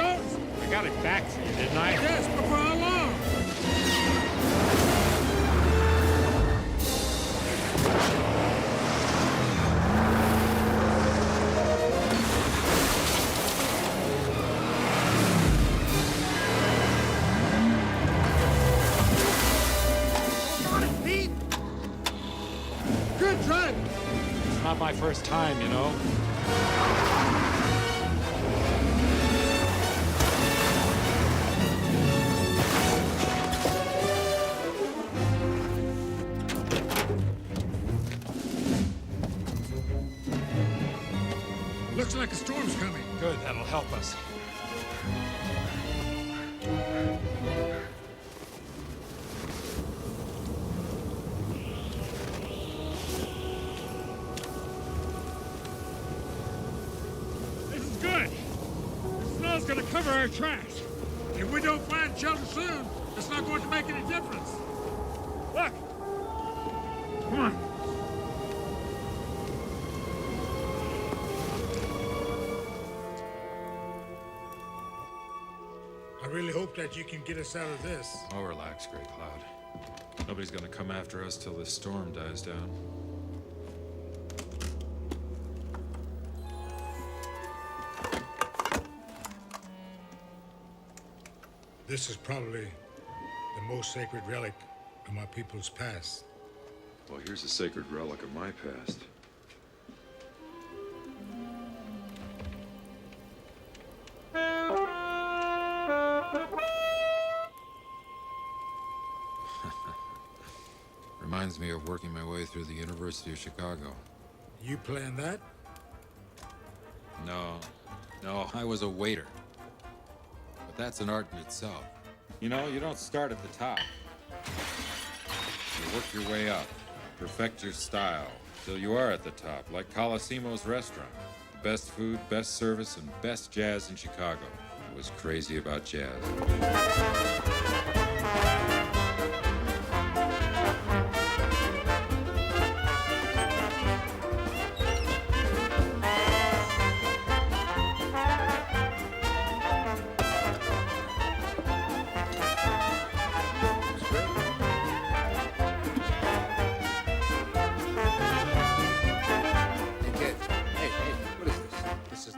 Jones? I got it back for you, didn't I? Yes, but for how long? Got it, Pete! Good driving! It's not my first time, you know. Looks like a storm's coming. Good, that'll help us. This is good. The snow's gonna cover our tracks. If we don't find shelter soon, it's not going to make any difference. Look! Come on. I really hope that you can get us out of this. Oh, relax, Grey Cloud. Nobody's gonna come after us till this storm dies down. This is probably the most sacred relic of my people's past. Well, here's a sacred relic of my past. Reminds me of working my way through the University of Chicago. You planned that? No, I was a waiter. But that's an art in itself. You know, you don't start at the top. You work your way up, perfect your style, till you are at the top, like Colosimo's restaurant. Best food, best service, and best jazz in Chicago. I was crazy about jazz.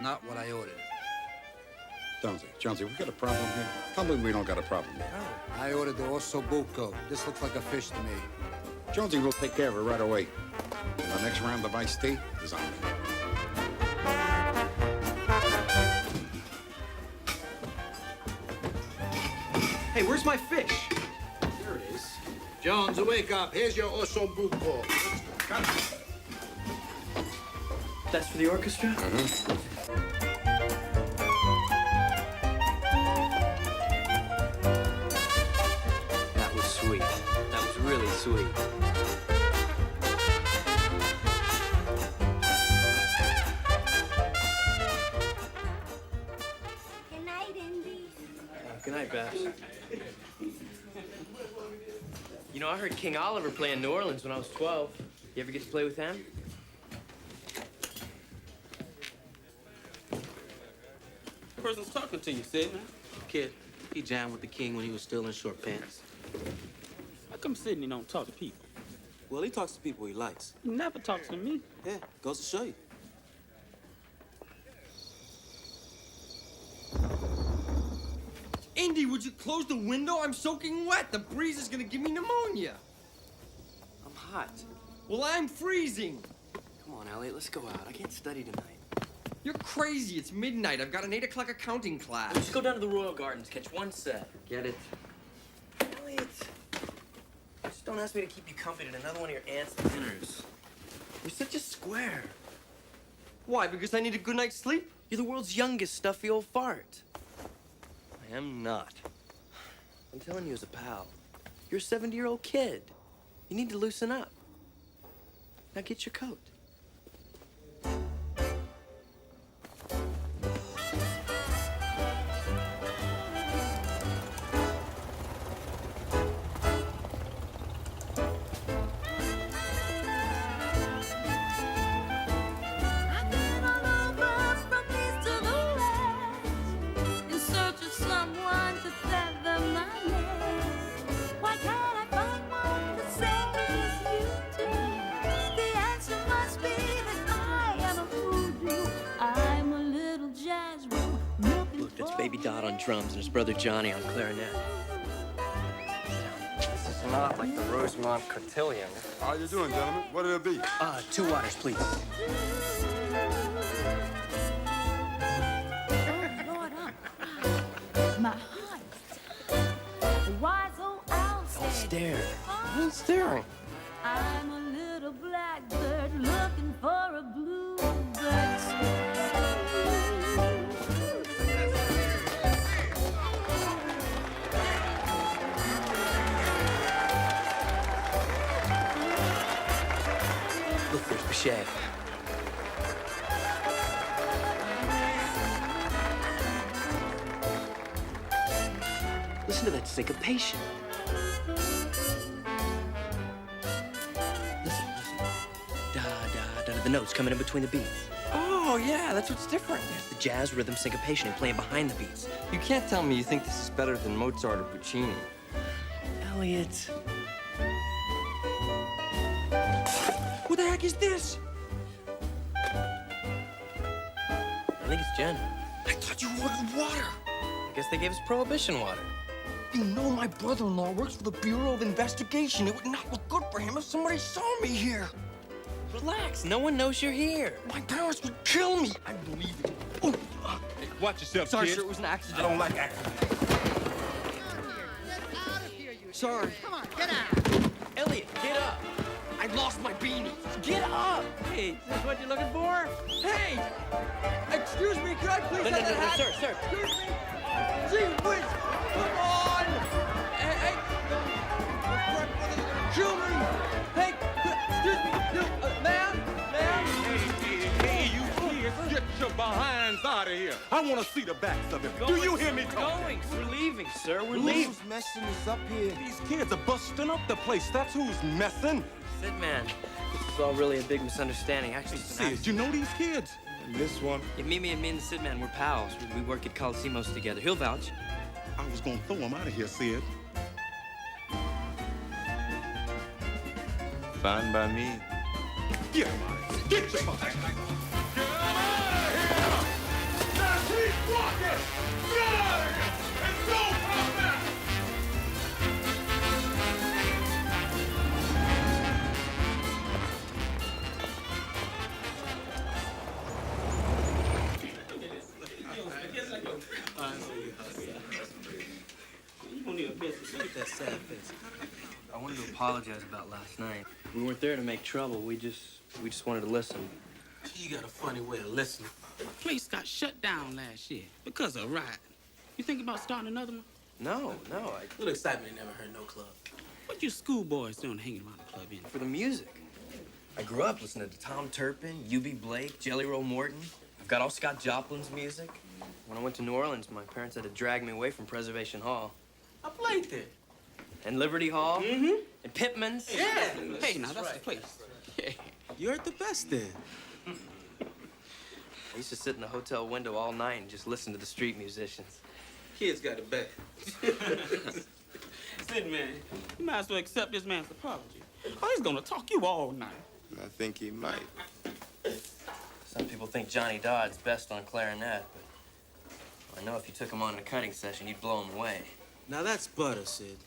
Not what I ordered. Jonesy, we got a problem here? Tell me we don't got a problem here. I ordered the osso buco. This looks like a fish to me. Jonesy will take care of it right away. And the next round of iced tea is on me. Hey, where's my fish? There it is. Jones, wake up. Here's your osso buco. That's for the orchestra? That was sweet. That was really sweet. Good night, Indy. Good night, Babs. You know, I heard King Oliver play in New Orleans when I was 12. You ever get to play with him? Person's talking to you, Sid, man. Kid, he jammed with the king when he was still in short pants. How come Sidney don't talk to people? Well, he talks to people he likes. He never talks to me. Yeah, goes to show you. Indy, would you close the window? I'm soaking wet. The breeze is gonna give me pneumonia. I'm hot. Well, I'm freezing. Come on, Elliot, let's go out. I can't study tonight. You're crazy. It's midnight. I've got an 8 o'clock accounting class. Let's go down to the Royal Gardens, catch one set. Get it? Elliot, just don't ask me to keep you company at another one of your aunt's dinners. You're such a square. Why? Because I need a good night's sleep? You're the world's youngest stuffy old fart. I am not. I'm telling you as a pal. You're a 70-year-old kid. You need to loosen up. Now get your coat. I've been all over from east to the west in search Baby Dot on drums and his brother Johnny on clarinet. This is not like the Rosemont Cotillion. How you doing, gentlemen? What'll it be? 2 waters, please. My heart. The wise old owl Don't said, stare. Who's staring? I'm a little blackbird looking for a bluebird. Look, there's Bichet. Listen to that syncopation. Listen. Da, da, da, the notes coming in between the beats. Oh, yeah, that's what's different. There's the jazz rhythm syncopation and playing behind the beats. You can't tell me you think this is better than Mozart or Puccini. Elliot. What the heck is this? I think it's Jen. I thought you ordered water. I guess they gave us prohibition water. You know my brother-in-law works for the Bureau of Investigation. It would not look good for him if somebody saw me here. Relax, no one knows you're here. My parents would kill me. I believe it. Oh. Watch yourself, Sorry, kid. sir, it was an accident. I don't like accidents. Sorry. Come on, get out. Elliot, get up. I lost my beanie. Get up. Hey, is this what you're looking for? Hey! Excuse me, could I please No, have that hat? sir. Excuse me. Gee whiz, come on! Hey, my brother's gonna kill me. Hey, excuse me, you, ma'am? Hey, you kids, get your behinds out of here. I want to see the backs of it. Do you hear me talking? We're leaving, sir. We're leaving. Who's messing us up here? These kids are busting up the place. That's who's messing. Sid, man, this is all really a big misunderstanding. Actually, it's an Sid, you know these kids? This one? Yeah, me and the Sid man, we're pals. We work at Coliseumos together. He'll vouch. I was gonna throw him out of here, Sid. Fine by me. Get him out of here. Get your behind. Get him out of here! Now keep walking! Get out of here! And don't come back! You don't need a business. Look at that sad face. I wanted to apologize about last night. We weren't there to make trouble. We just wanted to listen. You got a funny way of listening. The place got shut down last year because of a riot. You think about starting another one? No. Little excitement never hurt no club. What you schoolboys doing hanging around the club in? For the music. I grew up listening to Tom Turpin, U.B. Blake, Jelly Roll Morton. I've got all Scott Joplin's music. When I went to New Orleans, my parents had to drag me away from Preservation Hall. I played there. And Liberty Hall. Mm-hmm. And Pittman's. Yeah. Hey, now that's the place. Yeah. You're the best then. I used to sit in the hotel window all night and just listen to the street musicians. Kids got it bad. Sid, man, you might as well accept this man's apology. Oh, he's gonna talk you all night. I think he might. Some people think Johnny Dodd's best on clarinet, but I know if you took him on in a cutting session, you'd blow him away. Now that's butter, Sid.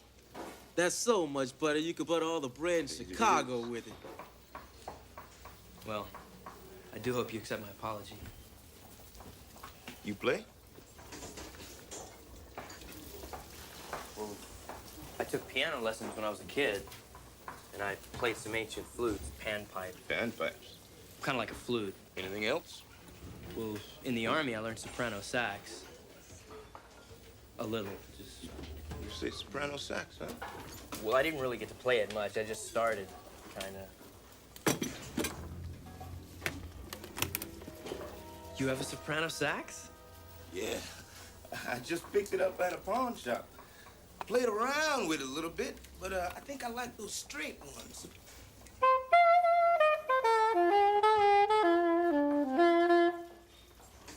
That's so much butter you could butter all the bread in Chicago with it. Well, I do hope you accept my apology. You play? Well, I took piano lessons when I was a kid, and I played some ancient flutes, panpipe. Panpipes. Kind of like a flute. Anything else? Well, in the Army, I learned soprano sax. A little, just... You say soprano sax, huh? Well, I didn't really get to play it much. I just started, kind of. You have a soprano sax? Yeah, I just picked it up at a pawn shop. Played around with it a little bit, but I think I like those straight ones.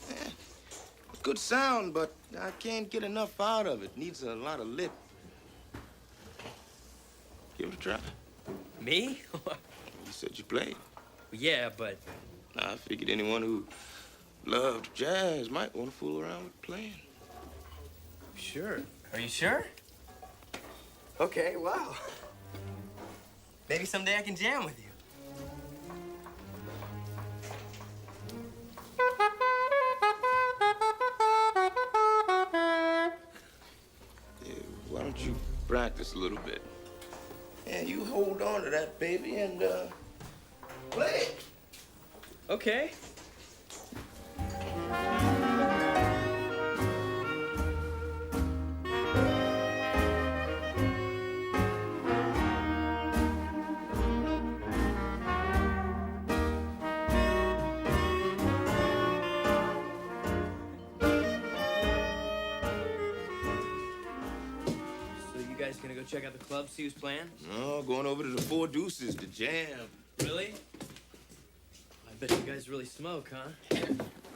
Yeah, good sound, but I can't get enough out of it. Needs a lot of lip. Give it a try. Me? You said you played. Yeah, but... I figured anyone who loved jazz might want to fool around with playing. Sure. Are you sure? Okay, wow. Maybe someday I can jam with you. Yeah, why don't you practice a little bit? Yeah, you hold on to that baby and play it. Okay. Gonna go check out the club, see who's playing? No, going over to the Four Deuces to jam. Really? I bet you guys really smoke, huh?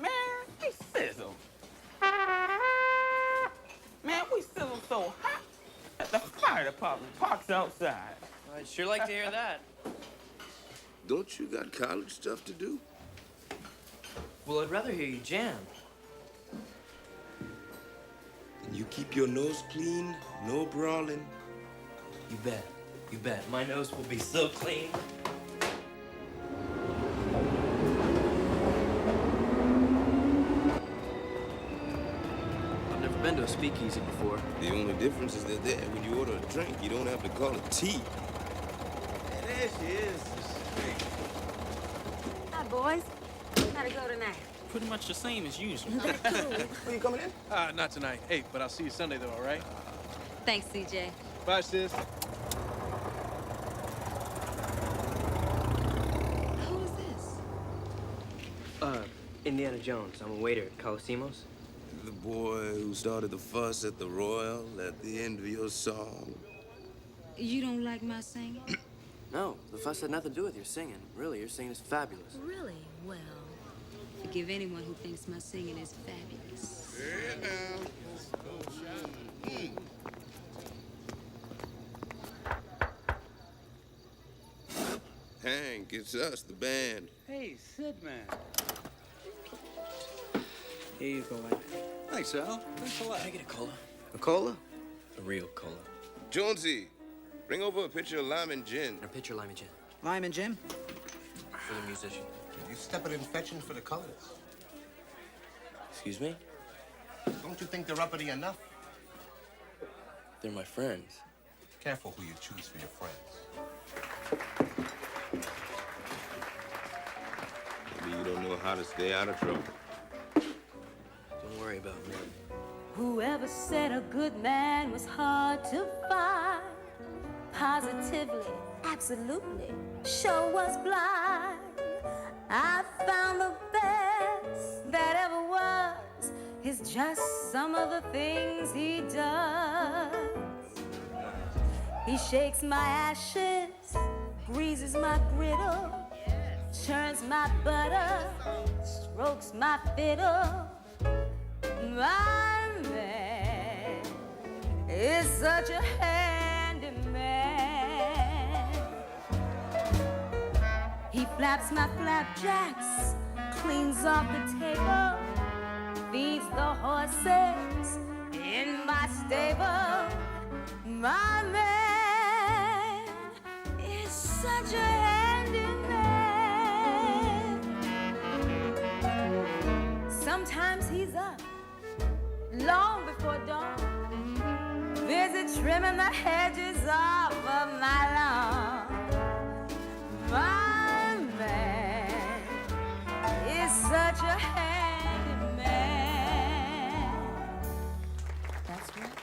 Man, we sizzle. Man, we sizzle so hot that the fire department parks outside. I'd sure like to hear that. Don't you got college stuff to do? Well, I'd rather hear you jam. And you keep your nose clean, no brawling. You bet. You bet. My nose will be so clean. I've never been to a speakeasy before. The only difference is that there, when you order a drink, you don't have to call it tea. Yeah, there she is. Hi, boys. How'd it go tonight? Pretty much the same as usual. Are you coming in? Not tonight. Hey, but I'll see you Sunday, though, all right? Thanks, CJ. Bye, sis. Who is this? Indiana Jones. I'm a waiter at Coliseum's. The boy who started the fuss at the Royal at the end of your song. You don't like my singing? No, the fuss had nothing to do with your singing. Really, your singing is fabulous. Really? Well, forgive anyone who thinks my singing is fabulous. Yeah, now. Hank, it's us, the band. Hey, Sid, man. Here you go, man. Thanks, Al. Thanks a lot. Can I get a cola? A cola? A real cola. Jonesy, bring over a pitcher of lime and gin. And a pitcher of lime and gin. Lime and Jim? For the musician. You stepping in fetching for the colors. Excuse me? Don't you think they're uppity enough? They're my friends. Careful who you choose for your friends. Maybe you don't know how to stay out of trouble. Don't worry about me. Whoever said a good man was hard to find, positively, absolutely, sure was blind. I found the best that ever was is just some of the things he does. He shakes my ashes, greases my griddle, churns my butter, strokes my fiddle. My man is such a handy man. He flaps my flapjacks, cleans off the table, feeds the horses in my stable. My man is such a handy man. Sometimes he's up long before dawn, busy trimming the hedges off of my lawn. My man is such a handy man. That's right.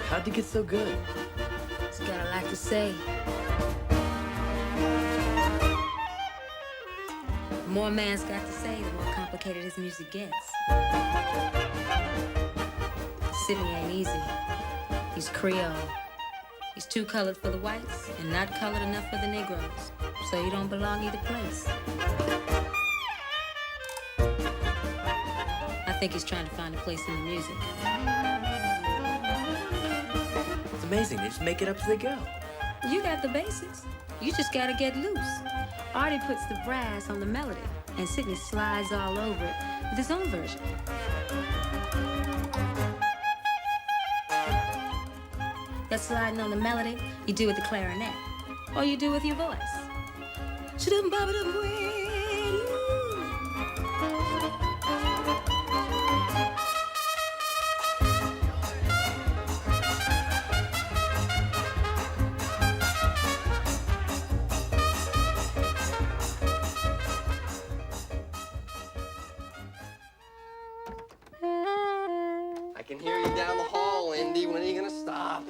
How'd you get so good? It's got a lot to say. more a man's got to say, the more complicated his music gets. Sydney ain't easy. He's Creole. He's too colored for the whites and not colored enough for the Negroes. So you don't belong either place. I think he's trying to find a place in the music. It's amazing. They just make it up as they go. You got the basics. You just gotta get loose. Artie puts the brass on the melody, and Sidney slides all over it with his own version. That sliding on the melody, you do with the clarinet, or you do with your voice. I can hear you down the hall, Indy. When are you gonna stop?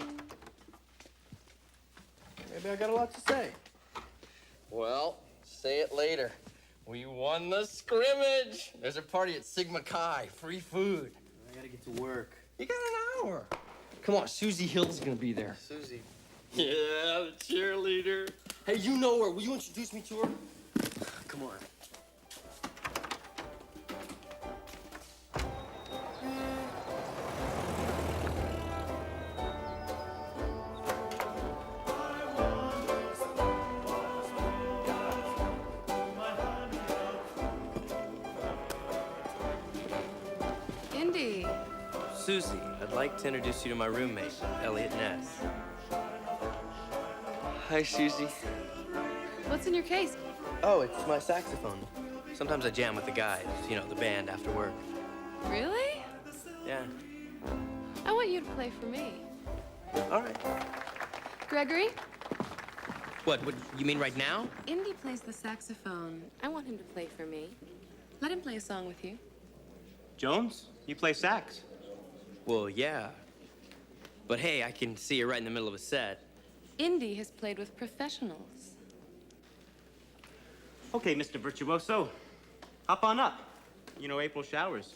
Maybe I got a lot to say. Well, say it later. We won the scrimmage. There's a party at Sigma Chi. Free food. I gotta get to work. You got an hour. Come on, Susie Hill's gonna be there. Susie. Yeah, the cheerleader. Hey, you know her. Will you introduce me to her? Come on. Indy. Susie, I'd like to introduce you to my roommate, Elliot Ness. Hi, Susie. What's in your case? Oh, it's my saxophone. Sometimes I jam with the guys, you know, the band after work. Really? Yeah. I want you to play for me. All right. Gregory? What, you mean right now? Indy plays the saxophone. I want him to play for me. Let him play a song with you. Jones, you play sax. Well, yeah. But hey, I can see you right in the middle of a set. Indy has played with professionals. Okay, Mr. Virtuoso. Hop on up. You know April showers.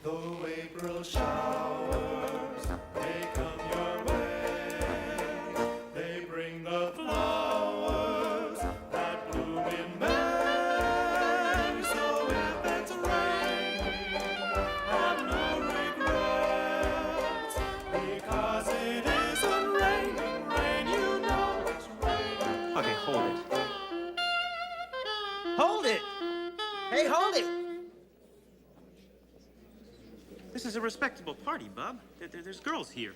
Though April showers may come your way, they bring the flowers that bloom in May. So if it's raining, have no regrets, because it isn't raining rain, you know it's raining. Okay, hold it. Hold it! Hey, hold it! This is a respectable party, Bub. There's girls here.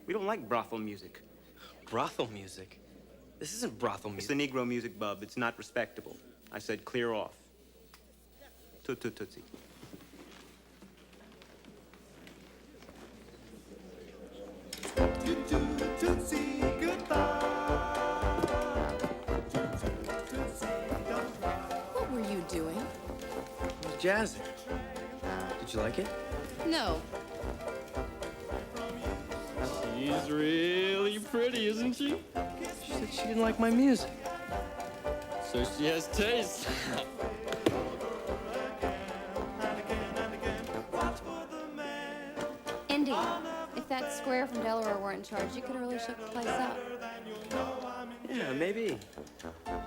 We don't like brothel music. Brothel music? This isn't brothel It's music. the Negro music, Bub. It's not respectable. I said clear off. Tootsie. Tootsie, goodbye. Tootsie, don't cry. What were you doing? I was jazzing. Did you like it? No. She's really pretty, isn't she? She said she didn't like my music. So she has taste. Indy, if that square from Delaware weren't in charge, you could have really shook the place up. Yeah, maybe.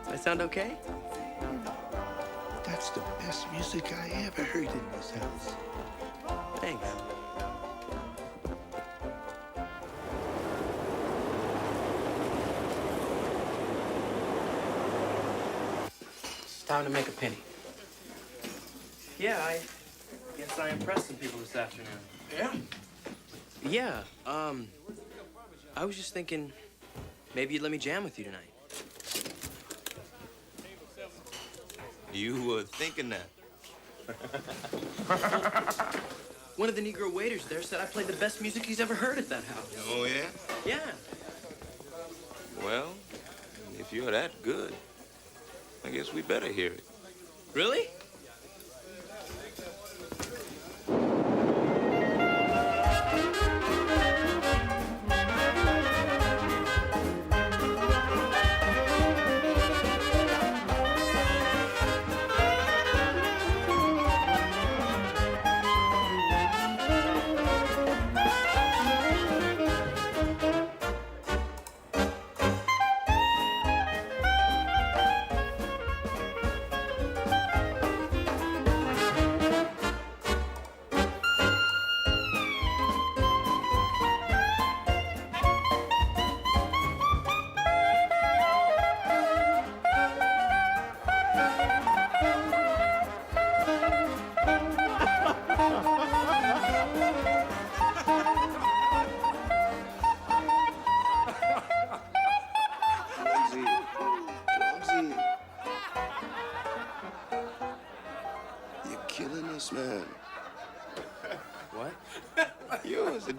I sound okay? That's the best music I ever heard in this house. Thanks. It's time to make a penny. Yeah, I guess I impressed some people this afternoon. Yeah? Yeah, I was just thinking maybe you'd let me jam with you tonight. You were thinking that. One of the Negro waiters there said I played the best music he's ever heard at that house. Oh, yeah? Yeah. Well, if you're that good, I guess we better hear it. Really?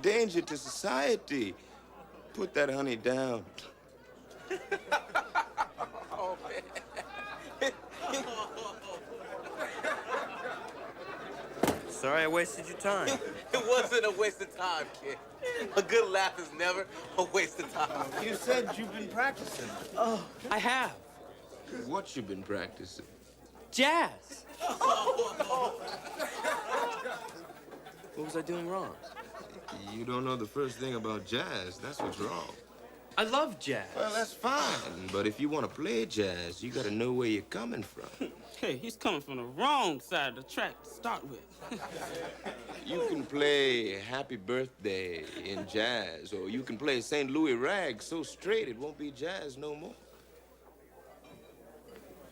danger to society. Put that honey down. Oh, man. Sorry I wasted your time. It wasn't a waste of time, kid. A good laugh is never a waste of time. You said you've been practicing. Oh, I have. What you been practicing? Jazz. What was I doing wrong? You don't know the first thing about jazz. That's what's wrong. I love jazz. Well, that's fine. But if you want to play jazz, you got to know where you're coming from. Hey, he's coming from the wrong side of the track to start with. You can play Happy Birthday in jazz, or you can play St. Louis Rag so straight it won't be jazz no more.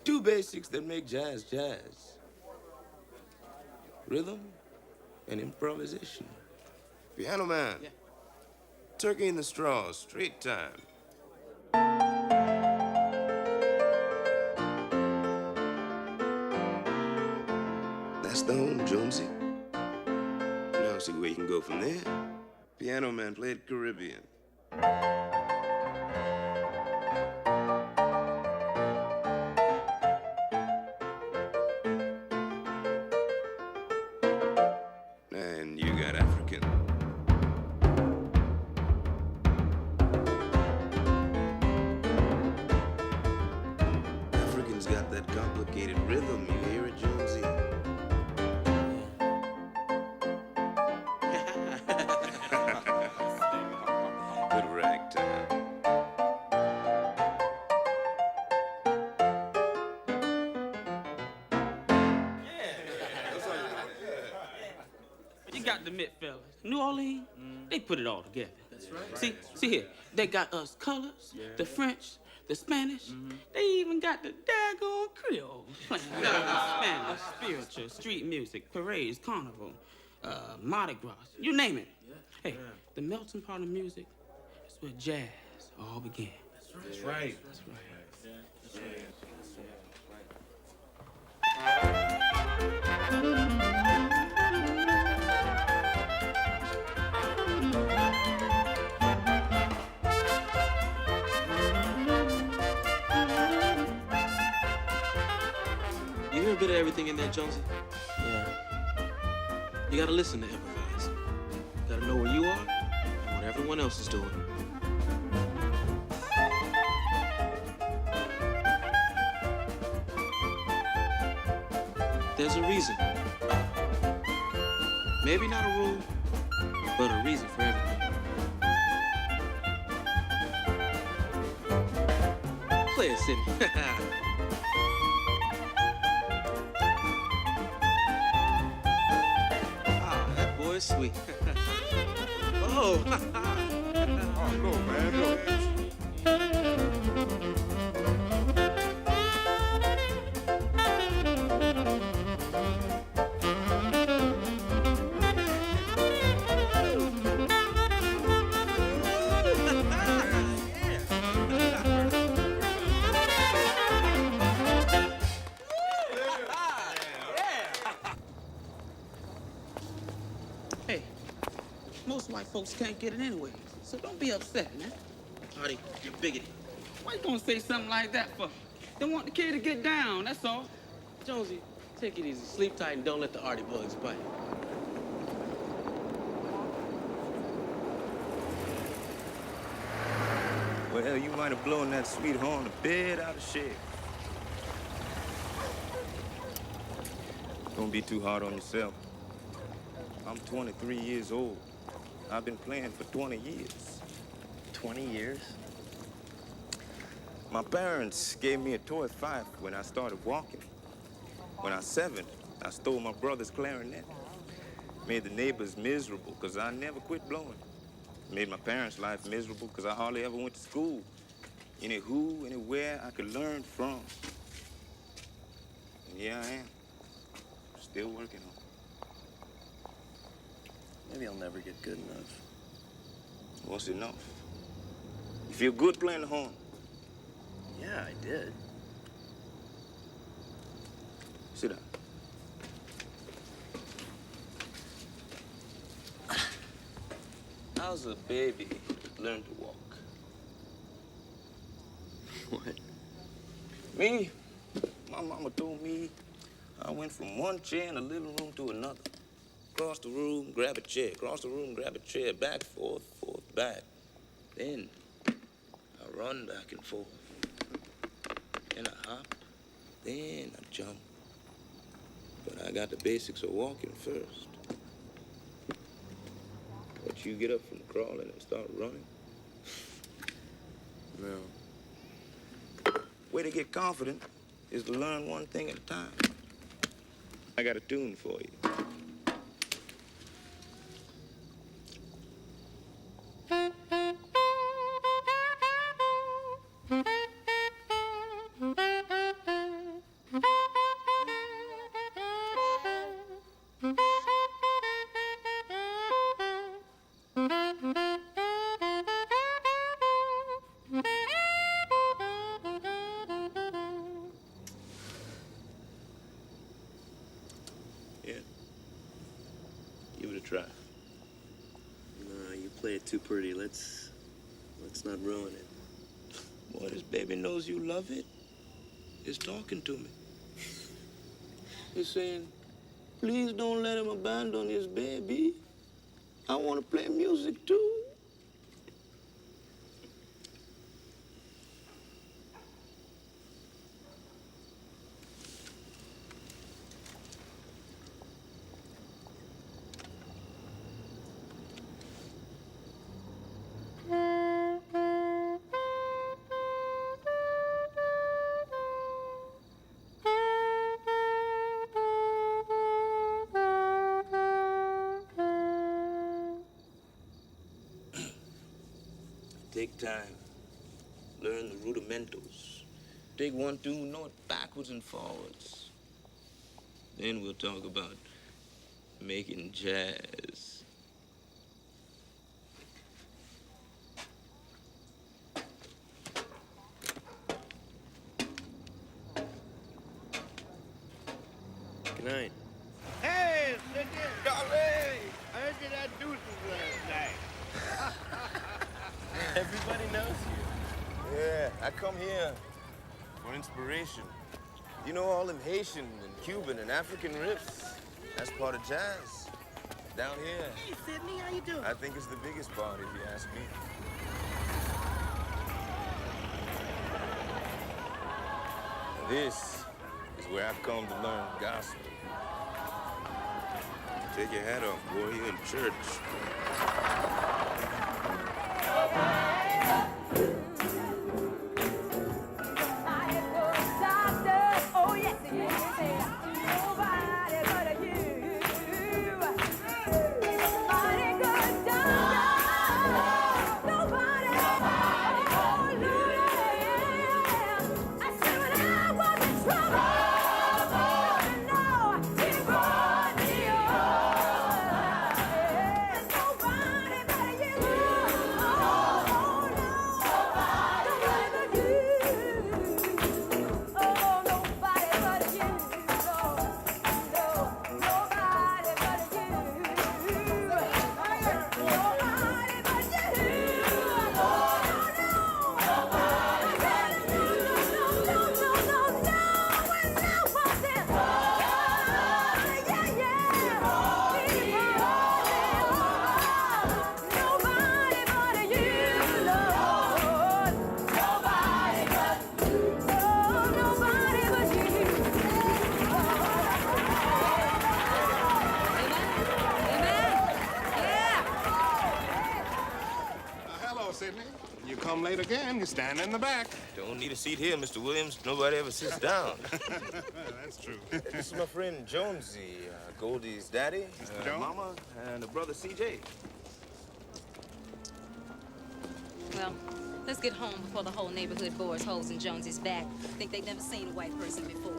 Two basics that make jazz jazz. Rhythm and improvisation. Piano man. Yeah. Turkey in the straws, straight time. That's the home, Jonesy. Now see where you can go from there. Piano man played Caribbean. And you got African. African's got that complicated rhythm. You hear it, Jonesy? Good ragtime. You got the admit, fellas, New Orleans, they put it all together. That's right. See here, they got us colors, the French, the Spanish. They even got the daggone Creole playing Spanish, spiritual, street music, parades, carnival, Mardi Gras, you name it. Hey, the melting pot of music is where jazz all began. That's right. That's right. You hear a bit of everything in there, Jonesy? Yeah. You gotta listen to improvise. You gotta know where you are and what everyone else is doing. There's a reason. Maybe not a rule, but a reason for everything. Play it, Sidney. That boy is sweet. Oh, Oh, go, man, go. Hey, most white folks can't get it anyway, so don't be upset, man. Artie, you're bigoted. Why you gonna say something like that for? They want the kid to get down, that's all. Jonesy, take it easy. Sleep tight and don't let the Artie bugs bite. Well, you might have blown that sweet horn a bit out of shape. Don't be too hard on yourself. I'm 23 years old. I've been playing for 20 years. 20 years? My parents gave me a toy fife when I started walking. When I was 7, I stole my brother's clarinet. Made the neighbors miserable because I never quit blowing. Made my parents' life miserable because I hardly ever went to school. Anywhere I could learn from. And here I am, still working on it. Maybe I'll never get good enough. What's enough? You feel good playing the horn? Yeah, I did. Sit down. How's a baby learn to walk? What? Me? My mama told me I went from one chair in the living room to another. Across the room, grab a chair. Across the room, grab a chair. Back, forth, back. Then I run back and forth. Then I hop. Then I jump. But I got the basics of walking first. But you get up from crawling and start running. Well, way to get confident is to learn one thing at a time. I got a tune for you. Yeah. Give it a try. No, you play it too pretty. Let's not ruin it. Boy, this baby knows you love it. It's talking to me. It's saying, please don't let him abandon his baby. I want to play music too. Take time. Learn the rudimentals. Take 1, 2, know it backwards and forwards. Then we'll talk about making jazz. Good night. Hey, Sidney! Golly! I heard you that deuces last night. Everybody knows you. Yeah, I come here for inspiration. You know, all them Haitian and Cuban and African riffs, that's part of jazz. Down here, Hey, Sidney, how you doing? I think it's the biggest part, if you ask me. This is where I've come to learn gospel. Take your hat off, boy, you're in church. You come late again, you stand in the back. Don't need a seat here, Mr. Williams. Nobody ever sits down. That's true. This is my friend Jonesy, Goldie's daddy, Jones? mama, and a brother CJ. Well, let's get home before the whole neighborhood bores holes in Jonesy's back. Think they've never seen a white person before.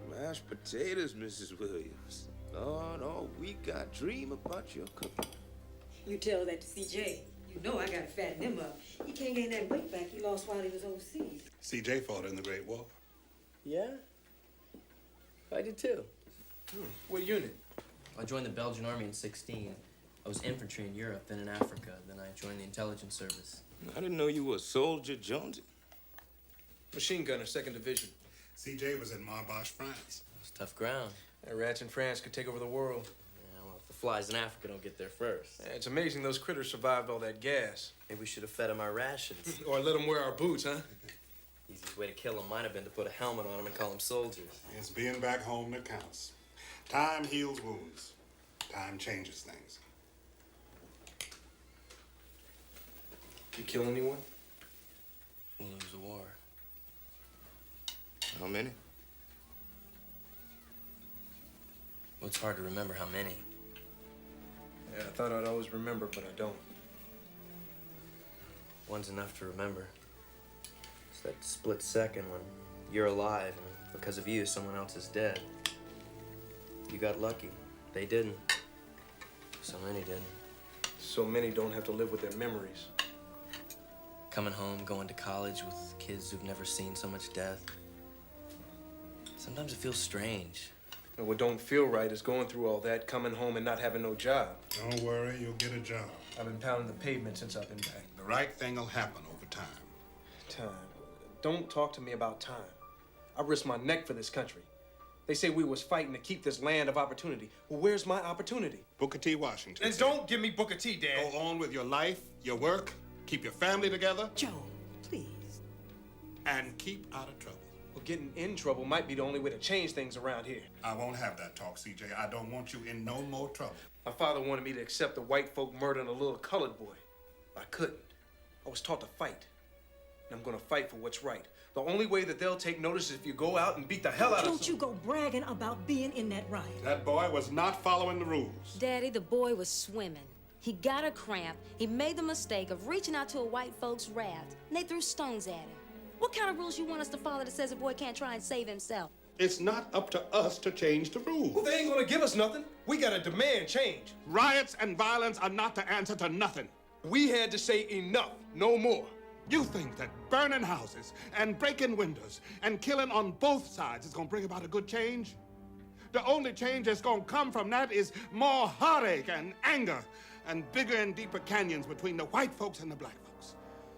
Mashed potatoes, Mrs. Williams. Lord, all week I dream about your cooking. You tell that to CJ. You know I gotta fatten him up. He can't gain that weight back he lost while he was overseas. CJ fought in the Great War. Yeah? I did too. What unit? I joined the Belgian army in '16. I was infantry in Europe, then in Africa. Then I joined the intelligence service. I didn't know you were a soldier, Jonesy. Machine gunner, 2nd Division. CJ was in Marboche, France. It's tough ground. That rats in France could take over the world. Yeah, well, if the flies in Africa don't get there first. Yeah, it's amazing those critters survived all that gas. Maybe we should have fed them our rations. Or let them wear our boots, huh? Easiest way to kill them might have been to put a helmet on them and call them soldiers. It's being back home that counts. Time heals wounds. Time changes things. You kill anyone? We'll lose the war. How many? Well, it's hard to remember how many. Yeah, I thought I'd always remember, but I don't. One's enough to remember. It's that split second when you're alive and because of you, someone else is dead. You got lucky. They didn't. So many didn't. So many don't have to live with their memories. Coming home, going to college with kids who've never seen so much death. Sometimes it feels strange. And what don't feel right is going through all that, coming home and not having no job. Don't worry, you'll get a job. I've been pounding the pavement since I've been back. The right thing will happen over time. Time. Don't talk to me about time. I risked my neck for this country. They say we was fighting to keep this land of opportunity. Well, where's my opportunity? Booker T. Washington. And don't give me Booker T, Dad. Go on with your life, your work, keep your family together. Joe, please. And keep out of trouble. Well, getting in trouble might be the only way to change things around here. I won't have that talk, CJ. I don't want you in no more trouble. My father wanted me to accept the white folk murdering a little colored boy. I couldn't. I was taught to fight. And I'm gonna fight for what's right. The only way that they'll take notice is if you go out and beat the hell out of Don't you go bragging about being in that riot. That boy was not following the rules. Daddy, the boy was swimming. He got a cramp. He made the mistake of reaching out to a white folks' raft, and they threw stones at him. What kind of rules you want us to follow that says a boy can't try and save himself? It's not up to us to change the rules. Well, they ain't gonna give us nothing. We gotta demand change. Riots and violence are not the answer to nothing. We had to say enough, no more. You think that burning houses and breaking windows and killing on both sides is gonna bring about a good change? The only change that's gonna come from that is more heartache and anger and bigger and deeper canyons between the white folks and the black folks.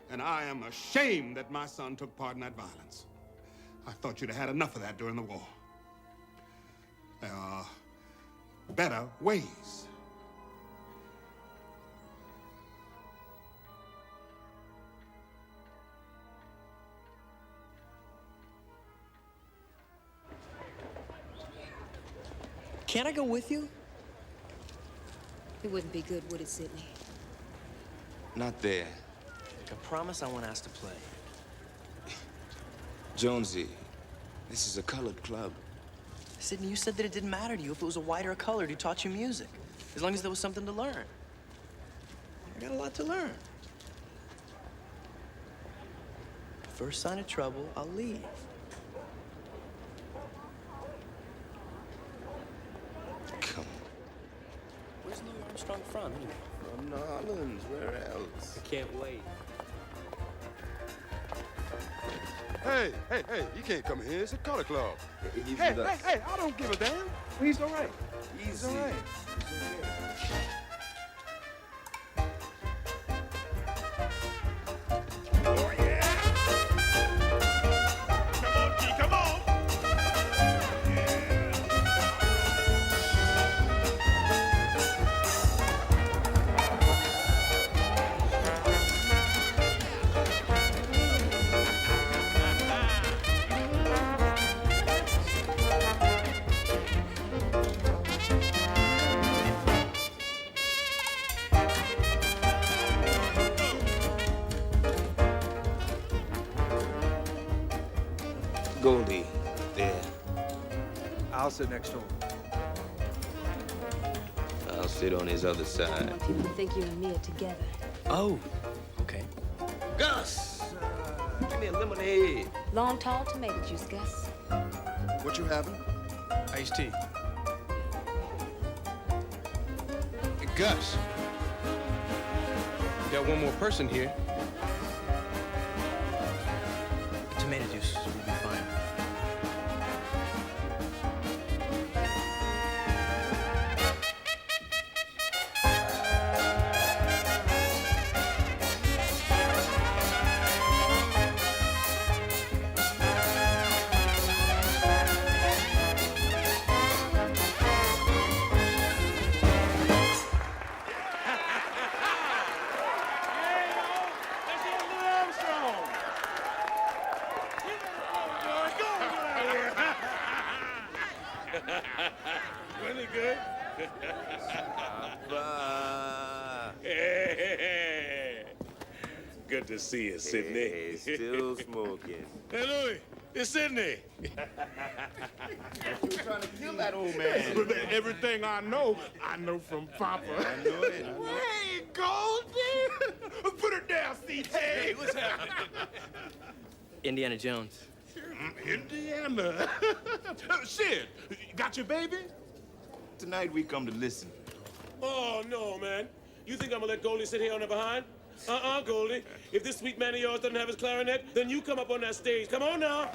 And I am ashamed that my son took part in that violence. I thought you'd have had enough of that during the war. There are better ways. Can I go with you? It wouldn't be good, would it, Sidney? Not there. I promise I won't ask to play. Jonesy, this is a colored club. Sidney, you said that it didn't matter to you if it was a white or a colored who taught you music, as long as there was something to learn. I got a lot to learn. First sign of trouble, I'll leave. Come on. Where's Louis Armstrong from, anyway? From New Orleans, where else? I can't wait. Hey, you can't come in here. It's a color club. Hey, I don't give a damn. He's all right. Easy. all right. Come on. Goldie, there. I'll sit next to him. I'll sit on his other side. People think you and me are together. Oh, okay. Gus, give me a lemonade. Long, tall tomato juice, Gus. What you having? Iced tea. Hey, Gus. Got one more person here. Tomato juice will be fine. Wasn't it good? Hey, good to see you, Sidney. Hey, still smoking. Hey, Louis, it's Sidney. You trying to kill that old man. Everything I know from Papa. I know it. Hey, Goldie! Put her down, CJ. Hey, what's happening? Indiana Jones. Indiana. Sid, got your baby? Tonight we come to listen. Oh, no, man. You think I'm gonna let Goldie sit here on the behind? Goldie. If this sweet man of yours doesn't have his clarinet, then you come up on that stage. Come on now.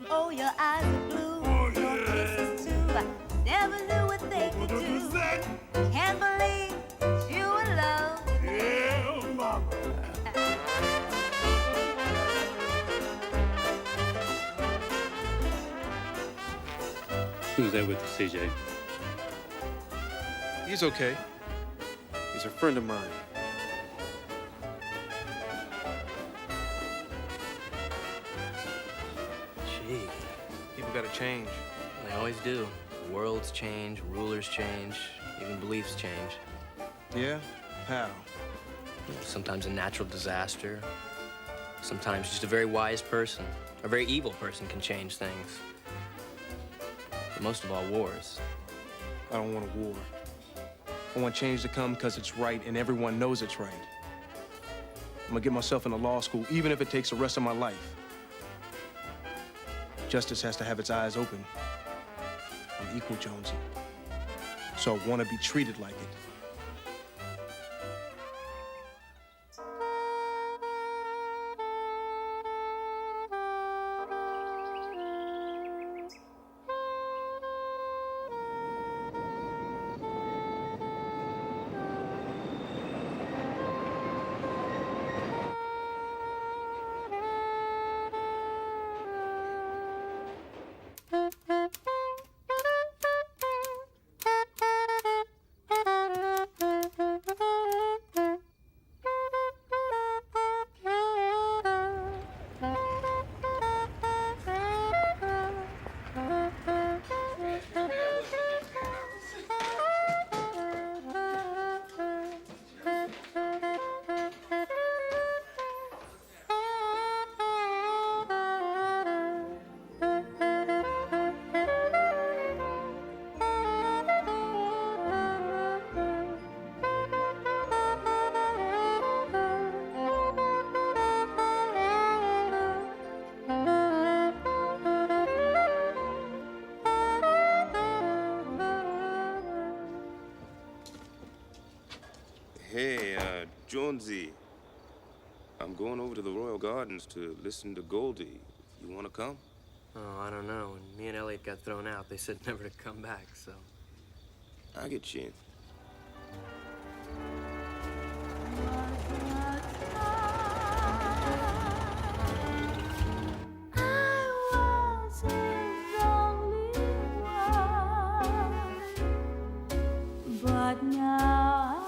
Oh, your eyes are blue, your kisses too. I never knew what they could do. Can't believe you in love. Yeah, mama. Who's that with you, CJ? He's okay. He's a friend of mine. Gee, People gotta change. they always do. Worlds change, rulers change, even beliefs change. Yeah? How? Sometimes a natural disaster. Sometimes just a very wise person, a very evil person can change things. But most of all, wars. I don't want a war. I want change to come because it's right and everyone knows it's right. I'm gonna get myself into law school, even if it takes the rest of my life. Justice has to have its eyes open. I'm equal, Jonesy. So I want to be treated like it. Hey, Jonesy. I'm going over to the Royal Gardens to listen to Goldie. You want to come? Oh, I don't know. When me and Elliot got thrown out, they said never to come back, so. I'll get you in. But now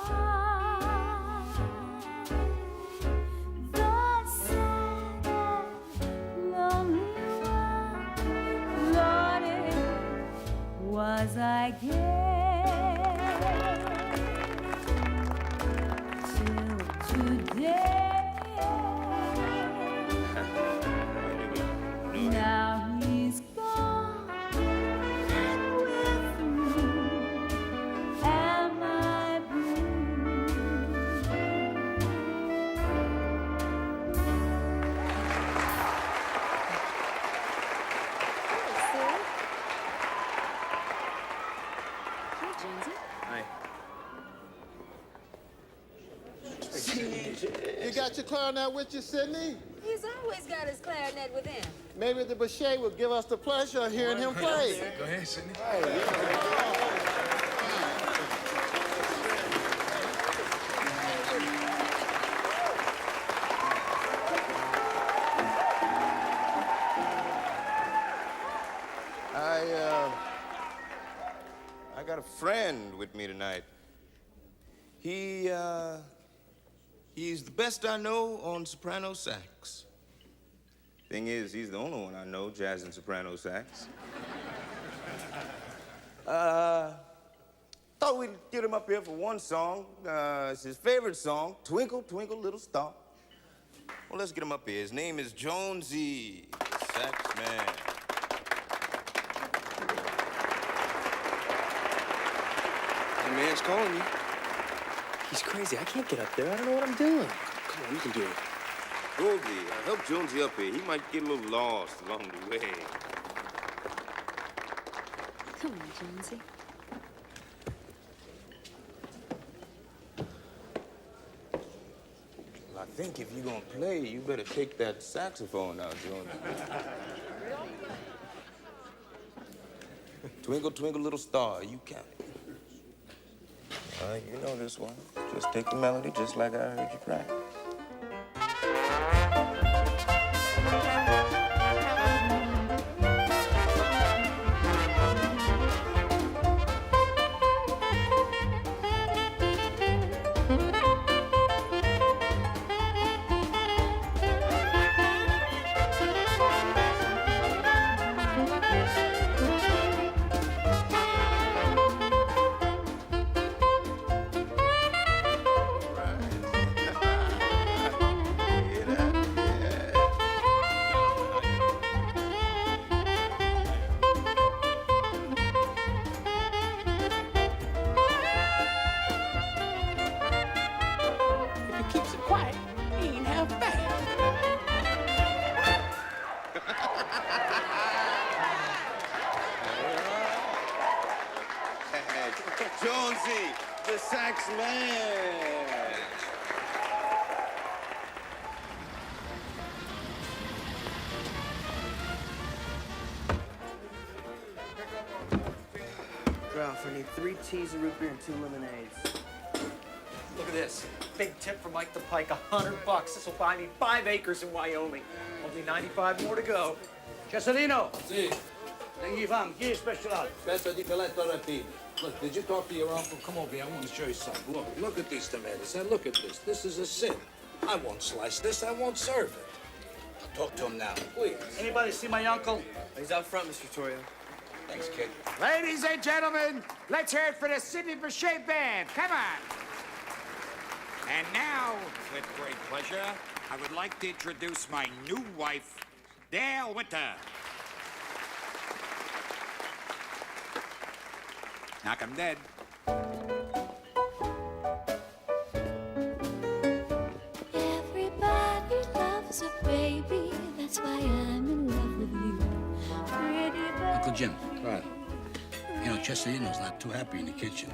the sad and lonely one, Lord, it was I guess. You got your clarinet with you, Sidney? He's always got his clarinet with him. Maybe the Boucher will give us the pleasure of hearing him play. Go ahead, Sidney. I got a friend with me tonight. He's the best I know on soprano sax. Thing is, he's the only one I know jazz and soprano sax. Thought we'd get him up here for one song. It's his favorite song, Twinkle, Twinkle, Little Star. Well, let's get him up here. His name is Jonesy, sax man. The man's calling you. He's crazy. I can't get up there. I don't know what I'm doing. Come on, you can do it. Goldie, help Jonesy up here. He might get a little lost along the way. Come on, Jonesy. Well, I think if you're gonna play, you better take that saxophone out, Jonesy. Twinkle, twinkle, little star, you count it. You know this one. Just take the melody just like I heard you practice. Jonesy, the sax man. Ralph, I need 3 teas of root beer and 2 lemonades. Look at this. Big tip from Mike the Pike, $100. This will buy me 5 acres in Wyoming. Only 95 more to go. Cesalino! Si. Negli fam, chi è special? Aspetta, di Colletto Rapini. Look, did you talk to your uncle? Come over here. I want to show you something. Look at these tomatoes. And look at this. This is a sin. I won't slice this. I won't serve it. I'll talk to him now, please. Anybody see my uncle? He's out front, Mr. Torrio. Thanks, kid. Ladies and gentlemen, let's hear it for the Sidney Bechet Band. Come on. And now, with great pleasure, I would like to introduce my new wife, Dale Winter. Knock 'em dead. Everybody loves a baby, that's why I'm in love with you. Pretty Uncle Jim. Right. You know, Chesalino's not too happy in the kitchen.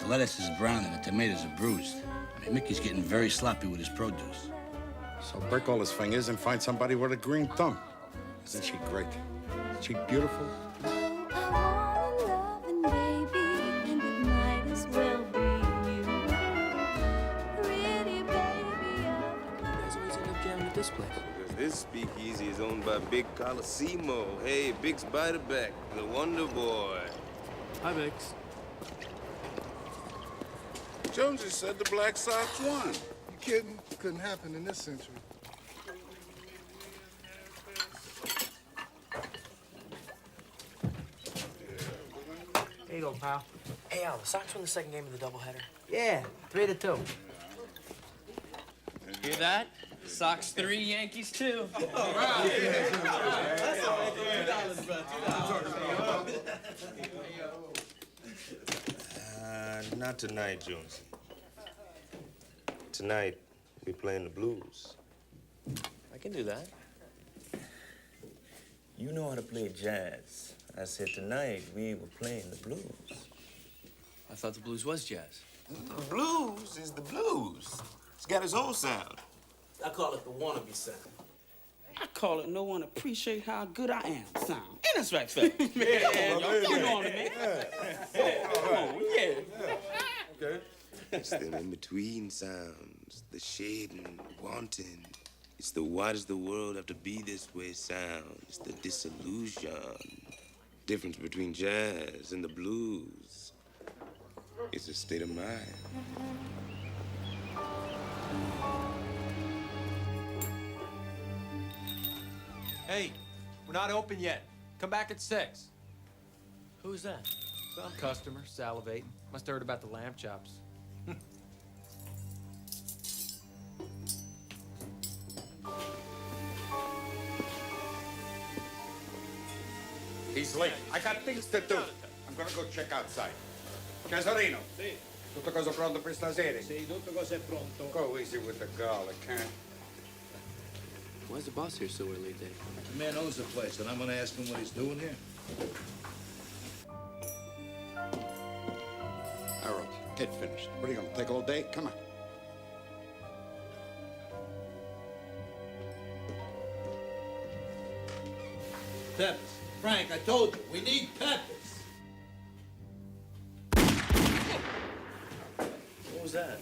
The lettuce is brown and the tomatoes are bruised. I mean, Mickey's getting very sloppy with his produce. So break all his fingers and find somebody with a green thumb. Isn't she great? Isn't she beautiful? This place? Because this speakeasy is owned by Big Colosimo. Hey, Big Spiderback, the Wonder Boy. Hi, Bix. Jonesy said the Black Sox won. You kidding? Couldn't happen in this century. There you go, pal. Hey, Al, the Sox won the second game of the doubleheader. Yeah, 3-2. Hear that? Sox 3, Yankees 2. Not tonight, Jonesy. Tonight, we're playing the blues. I can do that. You know how to play jazz. I said tonight we were playing the blues. I thought the blues was jazz. The blues is the blues. It's got its own sound. I call it the wannabe sound. I call it no one appreciate how good I am sound. Ain't this right, fella? You know me, man. Come on, yeah. Okay. It's them in-between sounds, the shading, wanting. It's the why does the world have to be this way sound. It's the disillusion. Difference between jazz and the blues. It's a state of mind. Hey, we're not open yet. Come back at 6. Who's that? Some customer salivating. Must have heard about the lamb chops. He's late. I got things to do. I'm gonna go check outside. Cesarino. Sì. Tutto cosa pronto per stasera? Sì, tutto cosa è pronto. Go easy with the garlic, huh? Why's the boss here so early, Dave? The man owns the place, and I'm gonna ask him what he's doing here. Harold, get finished. What are you gonna take all day? Come on. Peppers. Frank, I told you, we need peppers. What was that?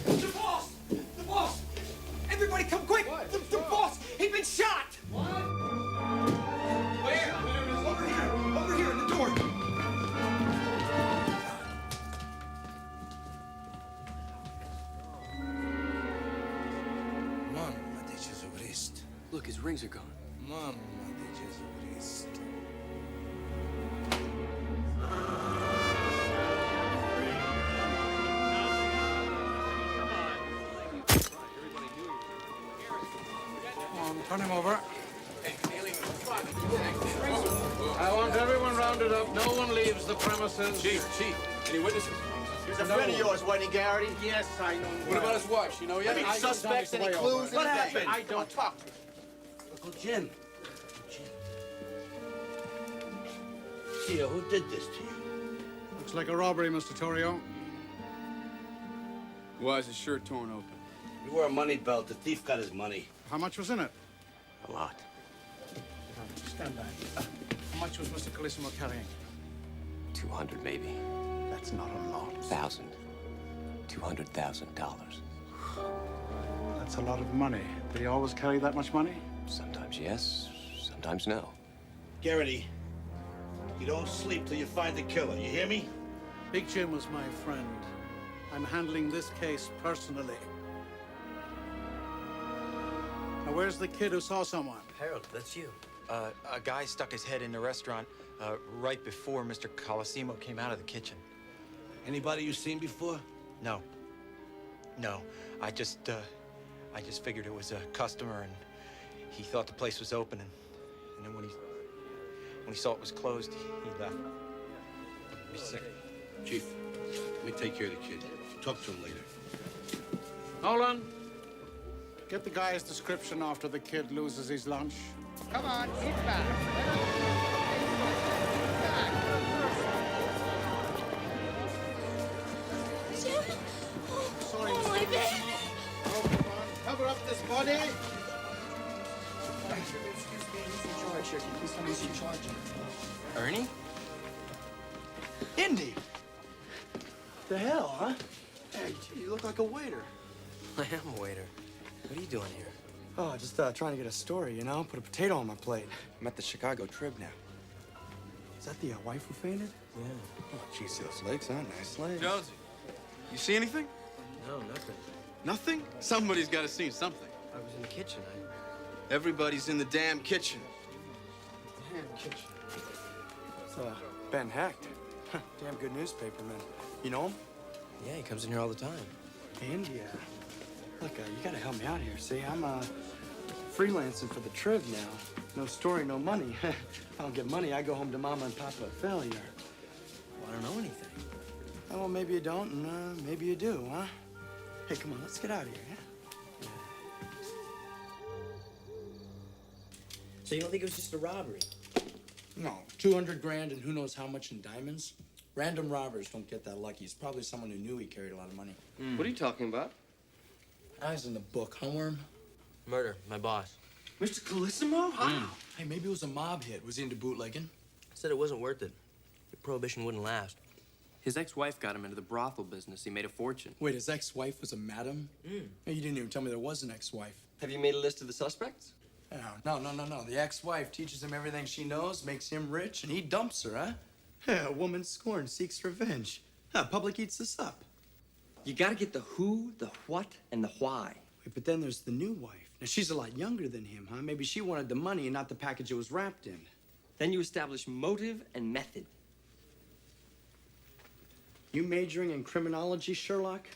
The boss! The boss! Everybody come quick! The boss! He's been shot! What? Where? Over here! Over here in the door! Mamma di Gesù Cristo. Look, his rings are gone. Mamma di Gesù Cristo. Turn him over. I want everyone rounded up. No one leaves the premises. Chief, any witnesses? He's a friend of yours, wasn't he, Garrity? Yes, I know. What about his wife? You know yet? Any suspects, any clues, What anything? happened? I don't talk to him. Uncle Jim. Tio, who did this to you? Looks like a robbery, Mr. Torrio. Why is his shirt torn open? You wore a money belt. The thief got his money. How much was in it? A lot. Stand back. How much was Mr. Carissimo carrying? 200 maybe. That's not a lot. $200,000. That's a lot of money. Did he always carry that much money? Sometimes yes, sometimes no. Garrity, you don't sleep till you find the killer. You hear me? Big Jim was my friend. I'm handling this case personally. Now, where's the kid who saw someone? Harold, that's you. A guy stuck his head in the restaurant right before Mr. Colosimo came out of the kitchen. Anybody you seen before? No. I just figured it was a customer, and he thought the place was open, and then when he saw it was closed, he left. He's sick. Chief, let me take care of the kid. Talk to him later. Nolan, get the guy's description after the kid loses his lunch. Come on, sit back. Jim? Sorry, Oh, my baby. Cover up this body. Excuse me, he's in charge here. Can you please tell me who's in charge? Ernie? Indy. The hell, huh? Hey, you look like a waiter. I am a waiter. What are you doing here? Oh, just trying to get a story, you know? Put a potato on my plate. I'm at the Chicago Trib now. Is that the wife who fainted? Yeah. Oh, geez, those legs, huh? Nice legs. Jonesy, you see anything? No, nothing. Nothing? Somebody's got to see something. I was in the kitchen. Everybody's in the damn kitchen. Damn kitchen. It's Ben Hecht. Damn good newspaperman. You know him? Yeah, he comes in here all the time. India. Look, you gotta help me out here. See, I'm freelancing for the Trib now. No story, no money. If I don't get money, I go home to Mama and Papa a failure. Well, I don't know anything. Oh, well, maybe you don't, and maybe you do, huh? Hey, come on, let's get out of here, yeah? So you don't think it was just a robbery? No, 200 grand and who knows how much in diamonds? Random robbers don't get that lucky. It's probably someone who knew he carried a lot of money. What are you talking about? Eyes in the book, huh, Worm? Murder, my boss. Mr. Carlissimo? How? Hey, maybe it was a mob hit. Was he into bootlegging? Said it wasn't worth it. The prohibition wouldn't last. His ex-wife got him into the brothel business. He made a fortune. Wait, his ex-wife was a madam? Hey, you didn't even tell me there was an ex-wife. Have you made a list of the suspects? No. The ex-wife teaches him everything she knows, makes him rich, and he dumps her, huh? Yeah, a woman scorned seeks revenge. Public eats this up. You gotta get the who, the what, and the why. Wait, but then there's the new wife. Now, she's a lot younger than him, huh? Maybe she wanted the money and not the package it was wrapped in. Then you establish motive and method. You majoring in criminology, Sherlock?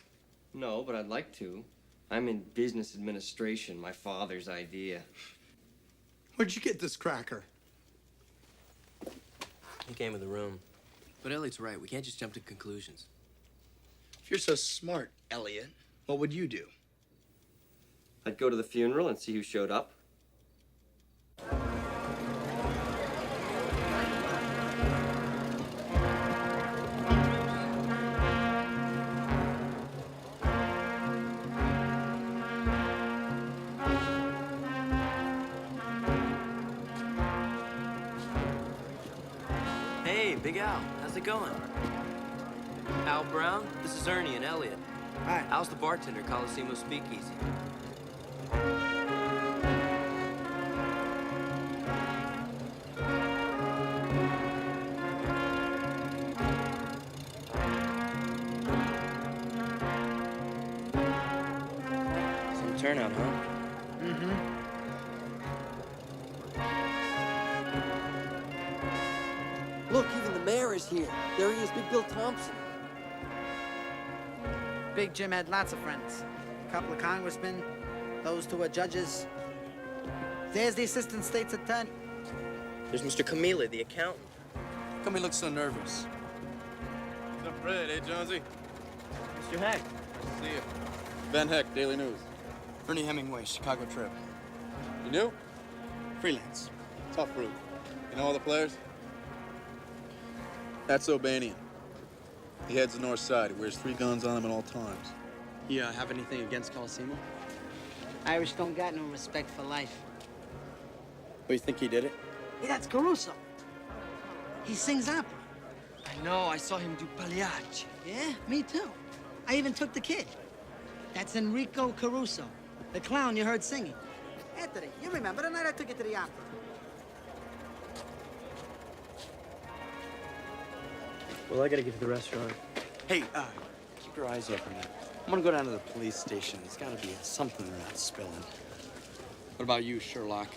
No, but I'd like to. I'm in business administration, my father's idea. Where'd you get this cracker? He came in the room. But Elliot's right. We can't just jump to conclusions. If you're so smart, Elliot, what would you do? I'd go to the funeral and see who showed up. Hey, Big Al. How's it going? Al Brown, this is Ernie and Elliot. Hi. Al's the bartender, Coliseum Speakeasy. Some turnout, huh? Look, even the mayor is here. There he is, Big Bill Thompson. Big Jim had lots of friends. A couple of congressmen, those two are judges. There's the assistant state's attorney. There's Mr. Camille, the accountant. How come he looks so nervous? What's up, Fred? Hey, Jonesy. Mr. Heck. See you. Ben Heck, Daily News. Ernie Hemingway, Chicago trip. You new? Freelance. Tough route. You know all the players? That's O'Banian. He heads the north side. He wears 3 guns on him at all times. You have anything against Coliseum? Irish don't got no respect for life. Well, you think he did it? Hey, that's Caruso. He sings opera. I know, I saw him do Pagliacci. Yeah, me too. I even took the kid. That's Enrico Caruso, the clown you heard singing. Anthony, you remember the night I took you to the opera? Well, I gotta get to the restaurant. Hey, keep your eyes open. I'm gonna go down to the police station. There's gotta be something they're not spilling. What about you, Sherlock?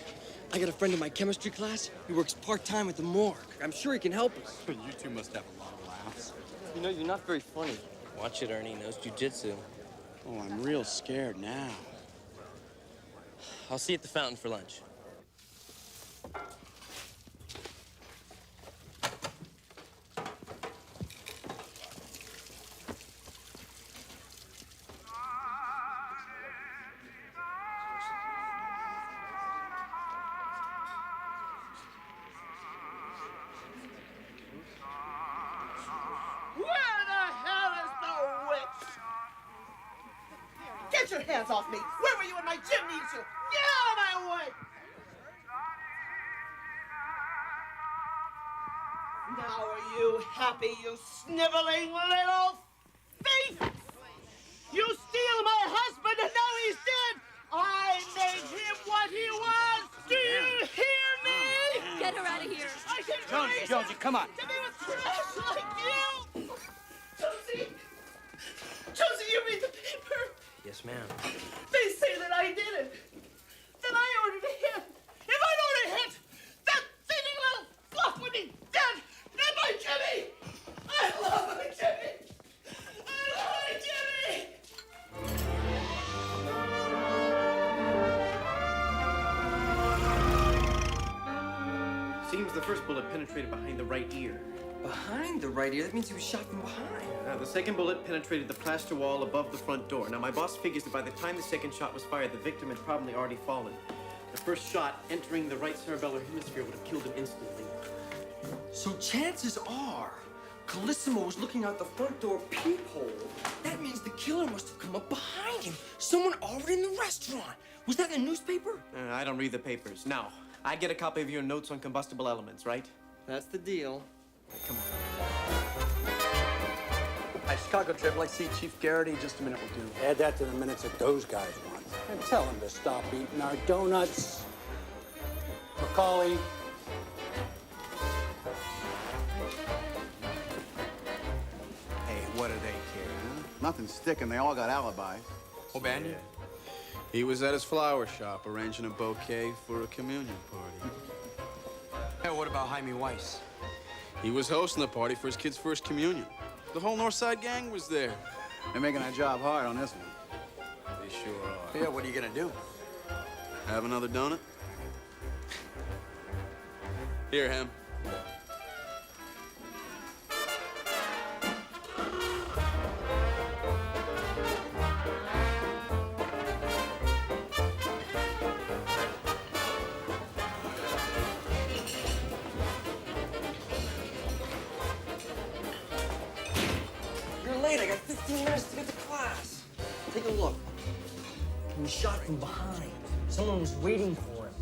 I got a friend in my chemistry class. He works part-time at the morgue. I'm sure he can help us. You two must have a lot of laughs. You know, you're not very funny. Watch it, Ernie. Knows jujitsu. Oh, I'm real scared now. I'll see you at the fountain for lunch. Get your hands off me! Where were you when my gym needs you? Get out of my way! Now are you happy, you sniveling little thief? You steal my husband and now he's dead! I made him what he was! Do you hear me? Get her out of here. I can Jonesy, come on. to be with trash like you! Josie! Josie, you read the paper? Yes, ma'am. They say that I did it. That I ordered a hit. If I'd ordered a hit, that thieving little fluff would be dead. And my Jimmy! I love my Jimmy! I love my Jimmy! Seems the first bullet penetrated behind the right ear. Behind the right ear? That means he was shot from behind. The second bullet penetrated the plaster wall above the front door. Now, my boss figures that by the time the second shot was fired, the victim had probably already fallen. The first shot entering the right cerebellar hemisphere would have killed him instantly. So chances are, Carlissimo was looking out the front door peephole. That means the killer must have come up behind him. Someone already in the restaurant. Was that in the newspaper? I don't read the papers. Now, I get a copy of your notes on combustible elements, right? That's the deal. Come on. Hi, Chicago trip. Let's see Chief Garrity. Just a minute will do. Add that to the minutes that those guys want. And tell them to stop eating our donuts. Macaulay. Hey, what do they care, huh? Nothing's sticking. They all got alibis. O'Banion? He was at his flower shop arranging a bouquet for a communion party. Hey, what about Jaime Weiss? He was hosting the party for his kid's first communion. The whole North Side gang was there. They're making our job hard on this one. They sure are. Yeah, what are you gonna do? Have another donut? Here, Hem. You're late. I got 15 minutes to get to class. Take a look. He was shot from behind. Someone was waiting for him.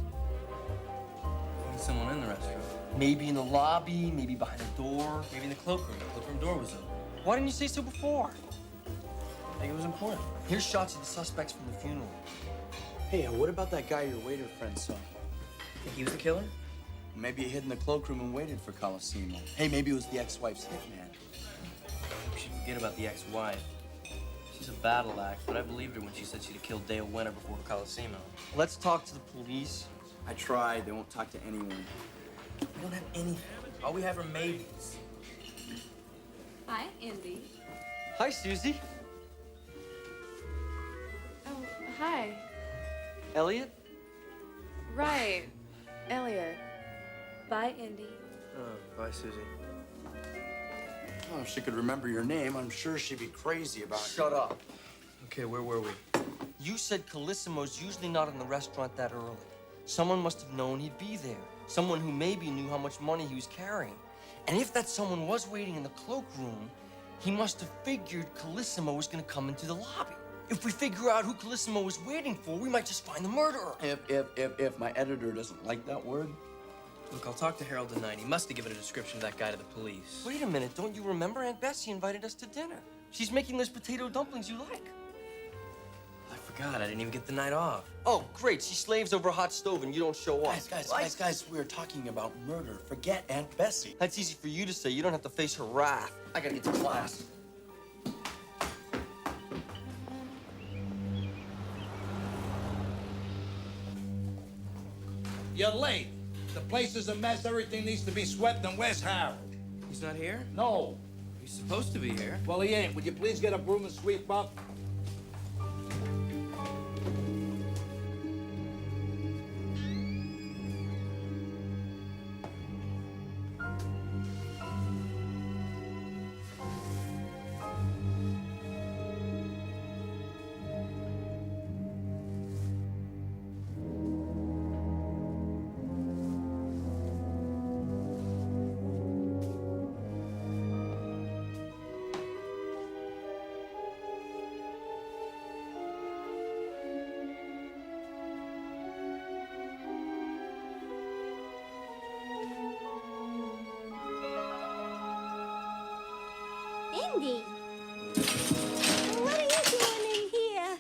Someone in the restaurant. Maybe in the lobby, maybe behind the door, maybe in the cloakroom. The cloakroom door was open. Why didn't you say so before? I think it was important. Here's shots of the suspects from the funeral. Hey, what about that guy your waiter friend saw? Think he was the killer? Maybe he hid in the cloakroom and waited for Colosimo. Hey, maybe it was the ex-wife's hitman. We should forget about the ex-wife. She's a battle axe, but I believed her when she said she'd have killed Dale Winter before Colosimo. Let's talk to the police. I tried. They won't talk to anyone. We don't have anything. All we have are maybes. Hi, Indy. Hi, Susie. Oh, hi. Elliot? Right. Elliot. Bye, Indy. Oh, bye, Susie. Oh, if she could remember your name, I'm sure she'd be crazy about it. Shut up. Okay, where were we? You said Colissimo's usually not in the restaurant that early. Someone must have known he'd be there. Someone who maybe knew how much money he was carrying. And if that someone was waiting in the cloakroom, he must have figured Colissimo was gonna come into the lobby. If we figure out who Colissimo was waiting for, we might just find the murderer. If my editor doesn't like that word. Look, I'll talk to Harold tonight. He must have given a description of that guy to the police. Wait a minute, don't you remember Aunt Bessie invited us to dinner? She's making those potato dumplings you like. I forgot. I didn't even get the night off. Oh, great. She slaves over a hot stove and you don't show up. Guys, we're talking about murder. Forget Aunt Bessie. That's easy for you to say. You don't have to face her wrath. I gotta get to class. You're late. The place is a mess. Everything needs to be swept, and where's Harold? He's not here? No. He's supposed to be here. Well, he ain't. Would you please get a broom and sweep up? Indy! What are you doing in here?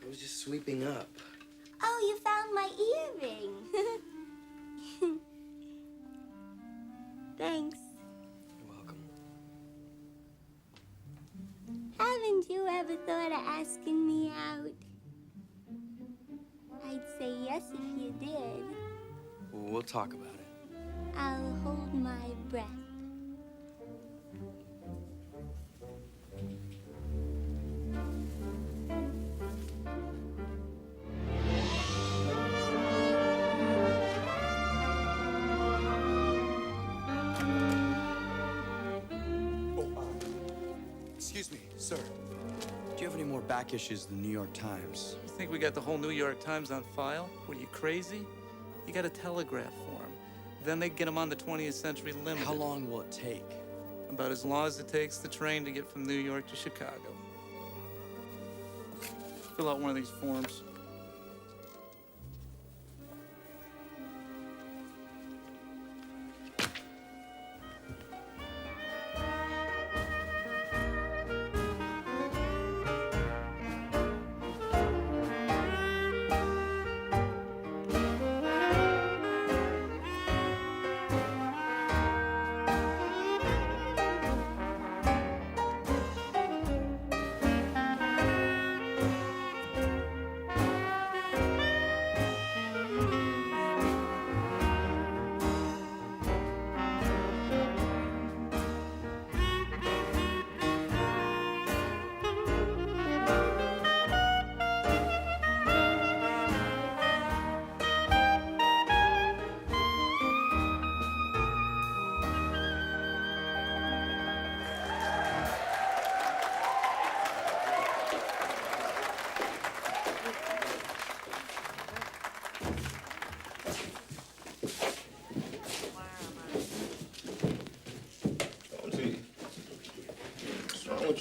I was just sweeping up. Oh, you found my earring. Thanks. You're welcome. Haven't you ever thought of asking me out? I'd say yes if you did. We'll talk about it. I'll hold my breath. Excuse me, sir. Do you have any more back issues of the New York Times? You think we got the whole New York Times on file? What, are you crazy? You got a telegraph for them. Then they get them on the 20th Century Limited. How long will it take? About as long as it takes the train to get from New York to Chicago. fill out one of these forms.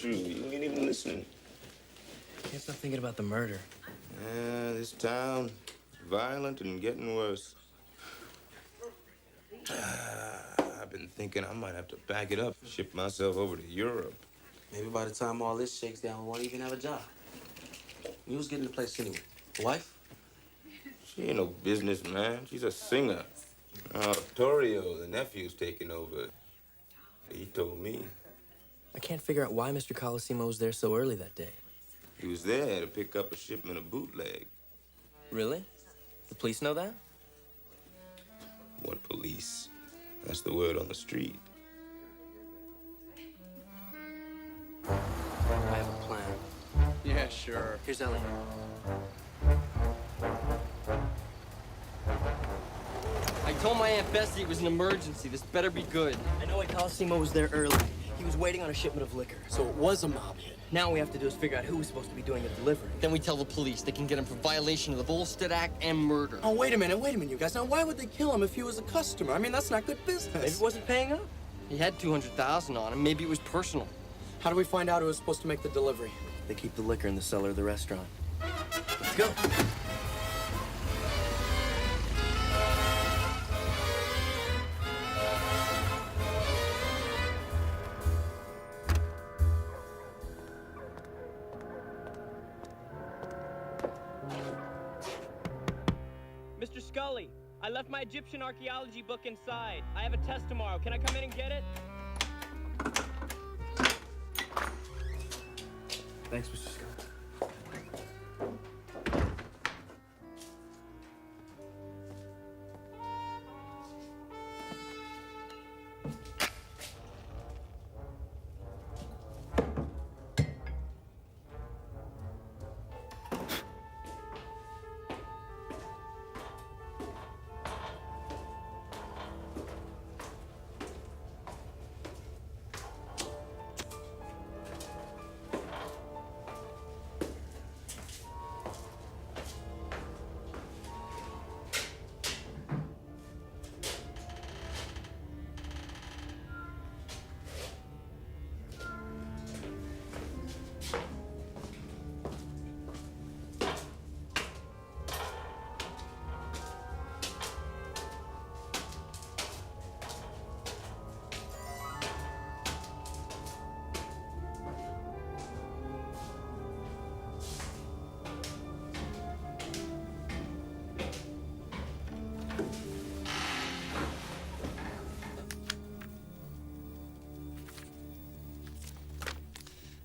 You ain't even listening. Can't stop thinking about the murder. Yeah, this town, violent and getting worse. I've been thinking I might have to pack it up, ship myself over to Europe. Maybe by the time all this shakes down, we won't even have a job. You was getting the place anyway. The wife? She ain't no businessman. She's a singer. Torrio, the nephew's taking over. He told me. I can't figure out why Mr. Colosimo was there so early that day. He was there to pick up a shipment of bootleg. Really? The police know that? What police? That's the word on the street. I have a plan. Yeah, sure. Here's Ellie. I told my Aunt Bessie it was an emergency. This better be good. I know why Colosimo was there early. He was waiting on a shipment of liquor. So it was a mob hit. Now we have to do is figure out who was supposed to be doing the delivery. Then we tell the police. They can get him for violation of the Volstead Act and murder. Oh, wait a minute, you guys. Now, why would they kill him if he was a customer? I mean, that's not good business. Maybe he wasn't paying up. He had $200,000 on him. Maybe it was personal. How do we find out who was supposed to make the delivery? They keep the liquor in the cellar of the restaurant. Let's go. Mr. Scully, I left my Egyptian archaeology book inside. I have a test tomorrow. Can I come in and get it? Thanks, Mr. Scott.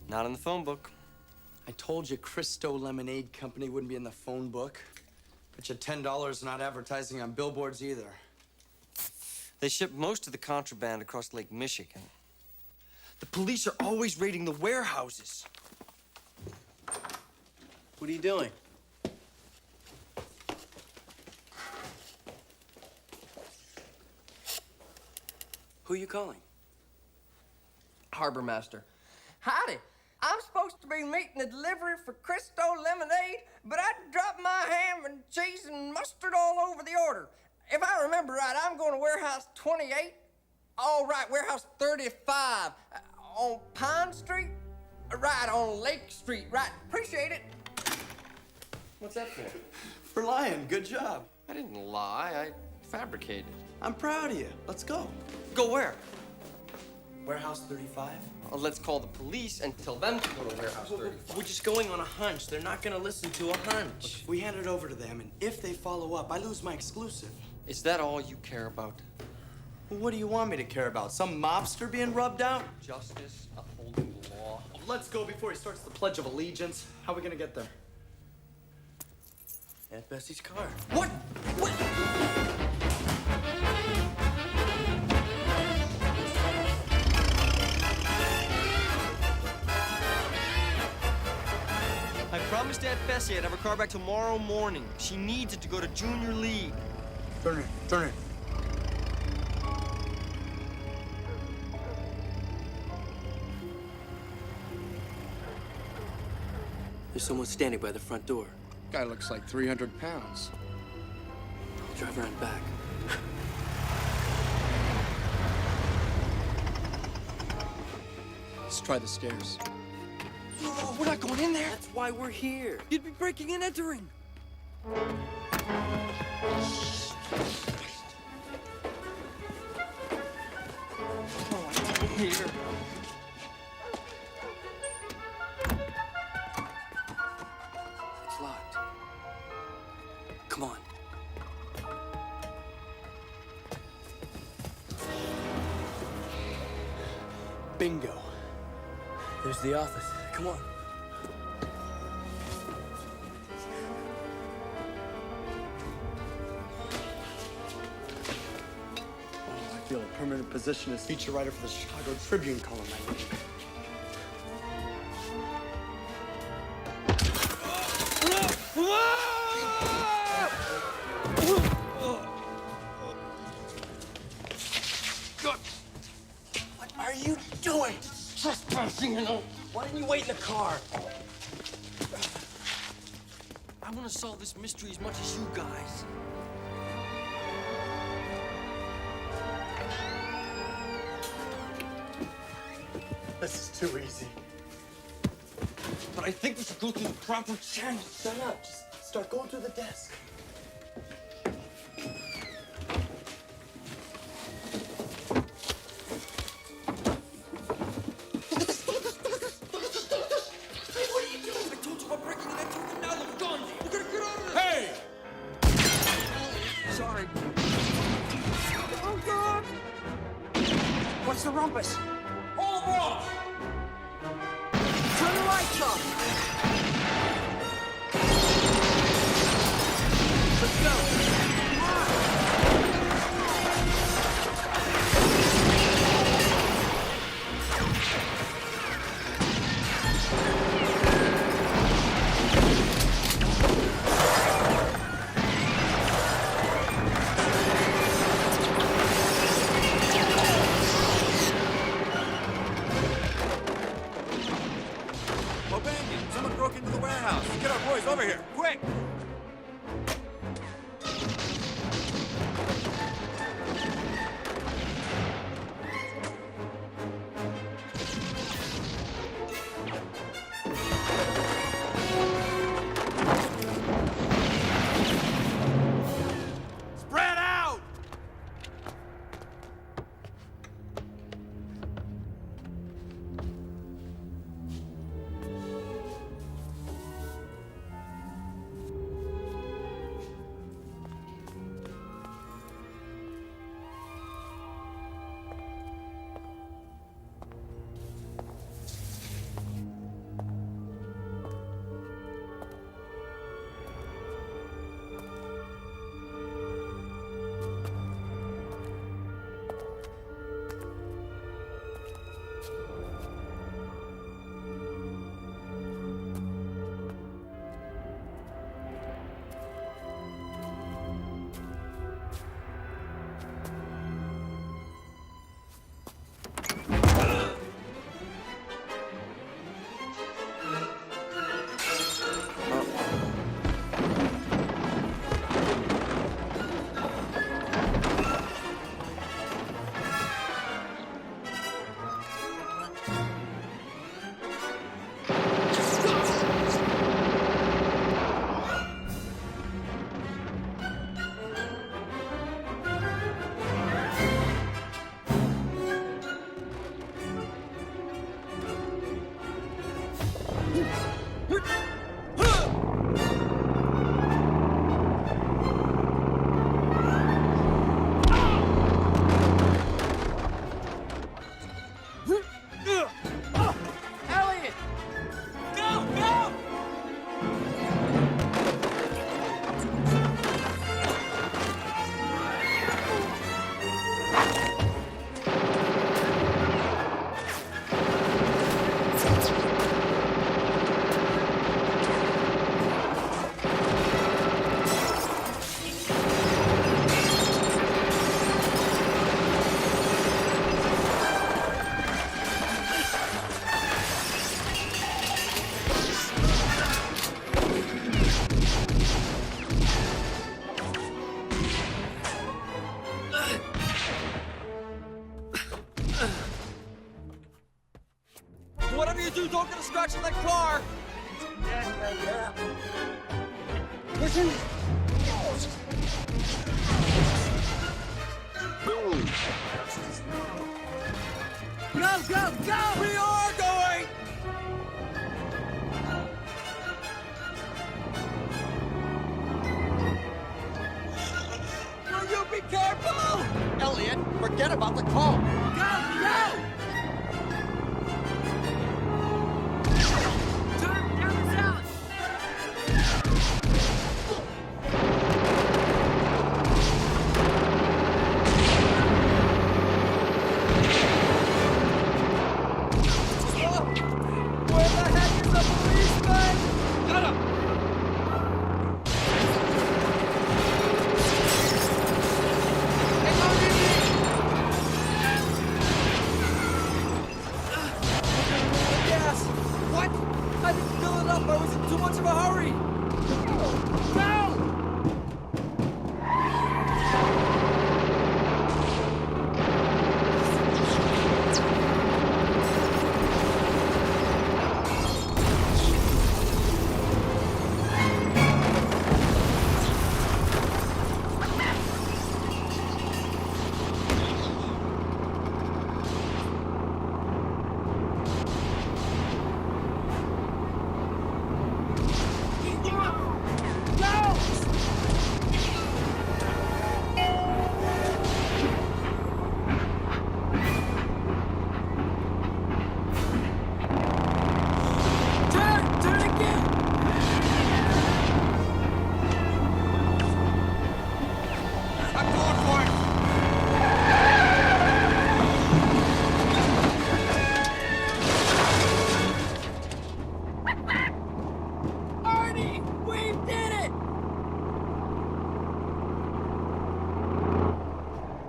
Not in the phone book. I told you Cristo Lemonade Company wouldn't be in the phone book. Bet you $10 not advertising on billboards either. They ship most of the contraband across Lake Michigan. The police are always raiding the warehouses. What are you doing? Who are you calling? Harbor Master. Howdy. I'm supposed to be meeting a delivery for Cristo Lemonade, but I dropped my ham and cheese and mustard all over the order. If I remember right, I'm going to warehouse 28. All right, warehouse 35. On Pine Street? Right, on Lake Street. Right, appreciate it. What's that for? For lying. Good job. I didn't lie. I fabricated. I'm proud of you. Let's go. Go where? Warehouse 35. Let's call the police and tell them to go to Warehouse 35. We're just going on a hunch. They're not gonna listen to a hunch. If we hand it over to them, and if they follow up, I lose my exclusive. Is that all you care about? Well, what do you want me to care about? Some mobster being rubbed out? Justice, upholding the law. Let's go before he starts the Pledge of Allegiance. How are we gonna get there? Aunt Bessie's car. What? I promised Aunt Bessie I'd have her car back tomorrow morning. She needs it to go to junior league. Turn it. Turn it. There's someone standing by the front door. Guy looks like 300 pounds. I'll drive around back. Let's try the stairs. Oh, we're not going in there. That's why we're here. You'd be breaking and entering. Here. It's locked. Come on. Bingo. There's the office. Come on. Oh, I feel a permanent position as feature writer for the Chicago Tribune column I read. What are you doing? Trespassing, you know. Why didn't you wait in the car? I want to solve this mystery as much as you guys. This is too easy. But I think we should go through the proper channels. Shut up. Just start going through the desk. Sorry. Oh, God! What's the rumpus? All aboard! Turn the lights off! Let's go! Someone broke into the warehouse. Get our boys over here, quick! Spread out! Yeah. Listen. Go, go, go! We are going! Will you be careful? Elliot, forget about the call. Go, go! Turn down the south! Where the heck is the policeman? Got him! Gas! What? I didn't fill it up. I was in too much of a hurry. Go!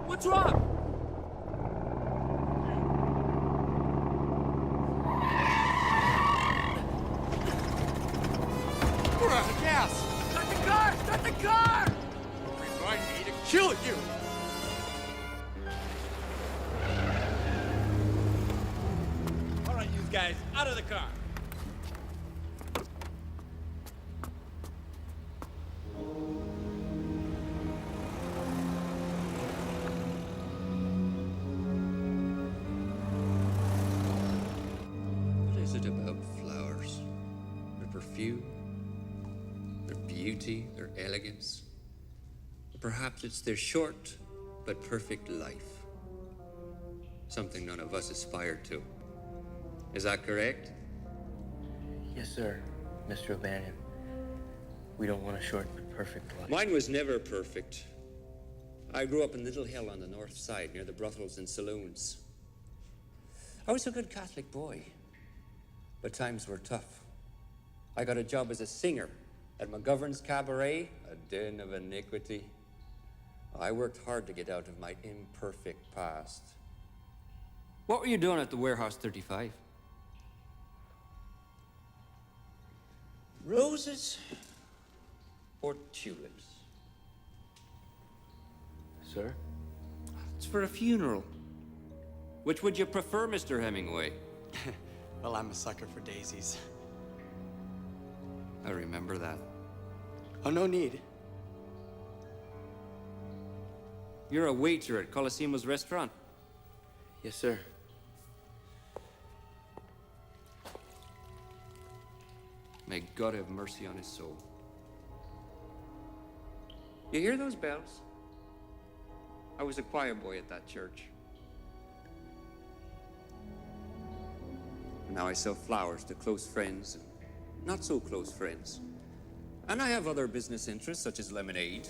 What's wrong? We're out of gas. Start the car! Start the car! Remind me to kill you. All right, you guys, out of the car. What is it about flowers? Their perfume, their beauty, their elegance? Or perhaps it's their short but perfect life. Something none of us aspire to. Is that correct? Yes, sir, Mr. O'Banion. We don't want a short but perfect life. Mine was never perfect. I grew up in Little Hill on the north side, near the brothels and saloons. I was a good Catholic boy, but times were tough. I got a job as a singer at McGovern's Cabaret, a den of iniquity. I worked hard to get out of my imperfect past. What were you doing at the Warehouse 35? Roses or tulips? Sir? It's for a funeral. Which would you prefer, Mr. Hemingway? Well, I'm a sucker for daisies. I remember that. Oh, no need. You're a waiter at Colosimo's restaurant. Yes, sir. May God have mercy on his soul. You hear those bells? I was a choir boy at that church. Now I sell flowers to close friends and not so close friends. And I have other business interests, such as lemonade.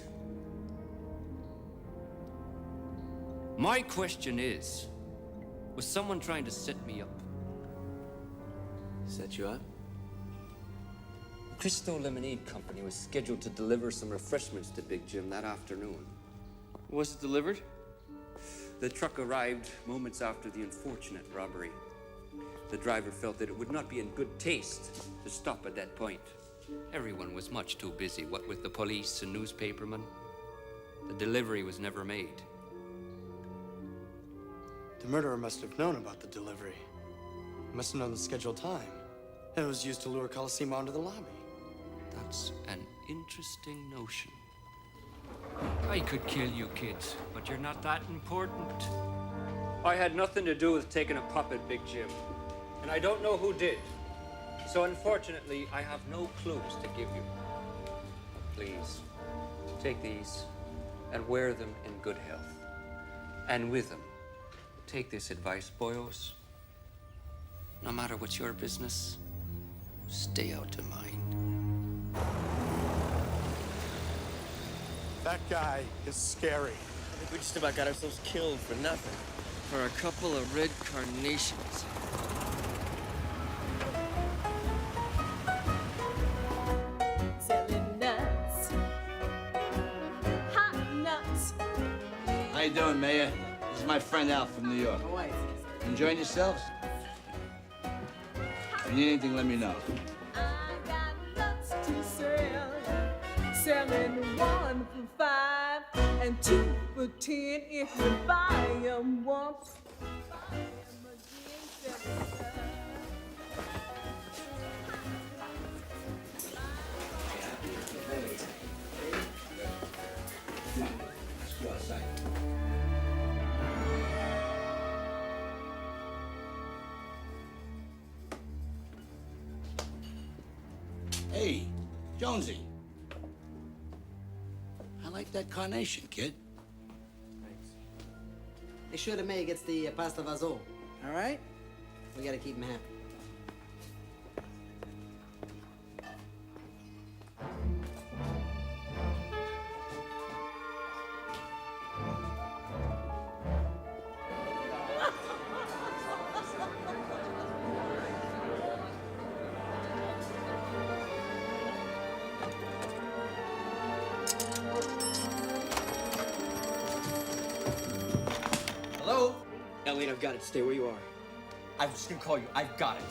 My question is, was someone trying to set me up? Set you up? The Crystal Lemonade Company was scheduled to deliver some refreshments to Big Jim that afternoon. Was it delivered? The truck arrived moments after the unfortunate robbery. The driver felt that it would not be in good taste to stop at that point. Everyone was much too busy, what with the police and newspapermen. The delivery was never made. The murderer must have known about the delivery. He must have known the scheduled time. And it was used to lure Colosimo onto the lobby. That's an interesting notion. I could kill you kids, but you're not that important. I had nothing to do with taking a puppet, Big Jim. And I don't know who did. So unfortunately, I have no clues to give you. Please, take these and wear them in good health. And with them, take this advice, boyos. No matter what's your business, stay out of mine. That guy is scary. I think we just about got ourselves killed for nothing. For a couple of red carnations. Selling nuts. Hot nuts. How you doing, Mayor? This is my friend Al from New York. Enjoying yourselves? If you need anything, let me know. I got nuts to sell. Selling 1 for 5 and 2 for 10 if you buy 'em once. Buy 'em again, 7 times. Let's go outside. Hey, Jonesy. I like that carnation, kid. Make sure the mayor gets the pasta vazon, all right? We gotta keep him happy. Hello? Elliot, I've got it. Stay where you are. I was just gonna call you. I've got it.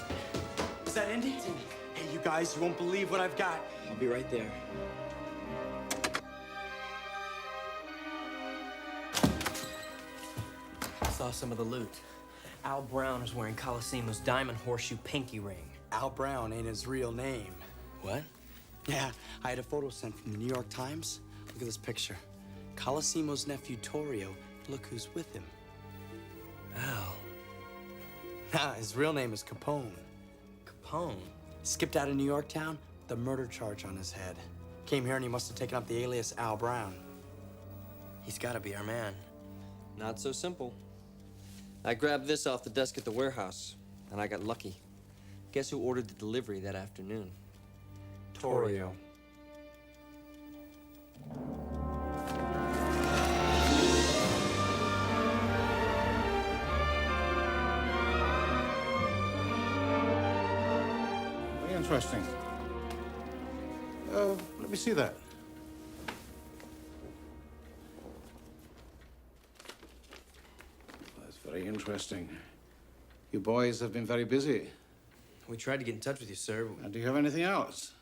Is that Indy? Hey, you guys, you won't believe what I've got. I'll be right there. Saw some of the loot. Al Brown is wearing Colosimo's diamond horseshoe pinky ring. Al Brown ain't his real name. What? Yeah, I had a photo sent from the New York Times. Look at this picture. Colosimo's nephew, Torrio. Look who's with him. Al. Nah, his real name is Capone. Capone? Skipped out of New York town, the murder charge on his head. Came here and he must have taken up the alias Al Brown. He's gotta be our man. Not so simple. I grabbed this off the desk at the warehouse, and I got lucky. Guess who ordered the delivery that afternoon? Torrio. Very interesting. Let me see that. That's very interesting. You boys have been very busy. We tried to get in touch with you, sir. Do you have anything else?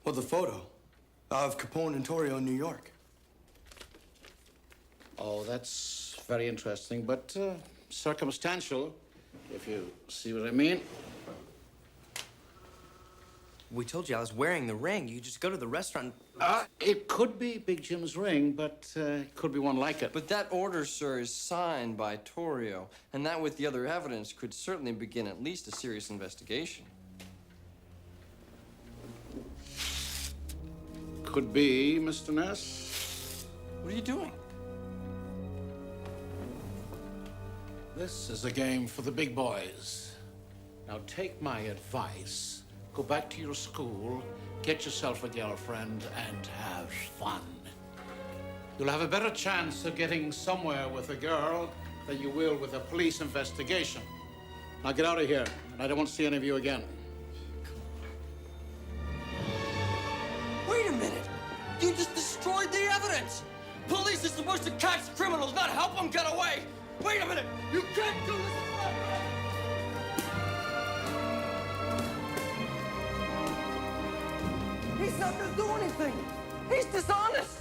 Well, the photo of Capone and Torrio in New York. Oh, that's very interesting, but circumstantial, if you see what I mean. We told you I was wearing the ring. You just go to the restaurant. It could be Big Jim's ring, but it could be one like it. But that order, sir, is signed by Torrio, and that with the other evidence could certainly begin at least a serious investigation. Could be, Mr. Ness. What are you doing? This is a game for the big boys. Now take my advice. Go back to your school, get yourself a girlfriend, and have fun. You'll have a better chance of getting somewhere with a girl than you will with a police investigation. Now get out of here. I don't want to see any of you again. Wait a minute! You just destroyed the evidence! Police are supposed to catch criminals, not help them get away! Wait a minute! You can't do this! He's not gonna do anything. He's dishonest.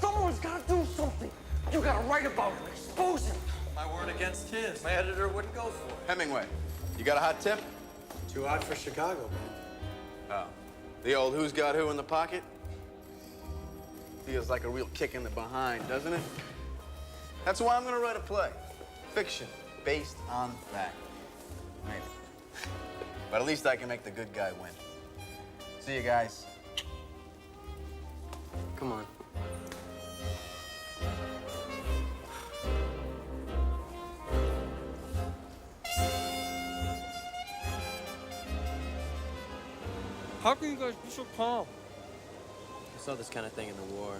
Someone's gotta do something. You gotta write about him, expose him. My word against his. My editor wouldn't go for it. Hemingway, you got a hot tip? Too hot for Chicago, man. Oh. The old who's got who in the pocket? Feels like a real kick in the behind, doesn't it? That's why I'm gonna write a play. Fiction, based on fact. Maybe. But at least I can make the good guy win. See you guys. Come on. How can you guys be so calm? I saw this kind of thing in the war.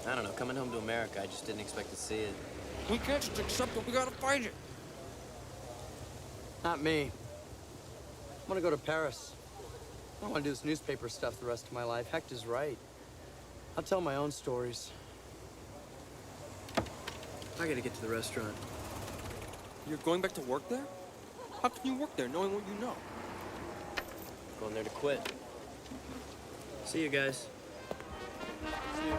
I don't know, coming home to America, I just didn't expect to see it. We can't just accept it, we gotta fight it. Not me. I'm gonna go to Paris. I don't want to do this newspaper stuff the rest of my life. Hecht is right. I'll tell my own stories. I gotta get to the restaurant. You're going back to work there? How can you work there knowing what you know? Going there to quit. See you guys. See you.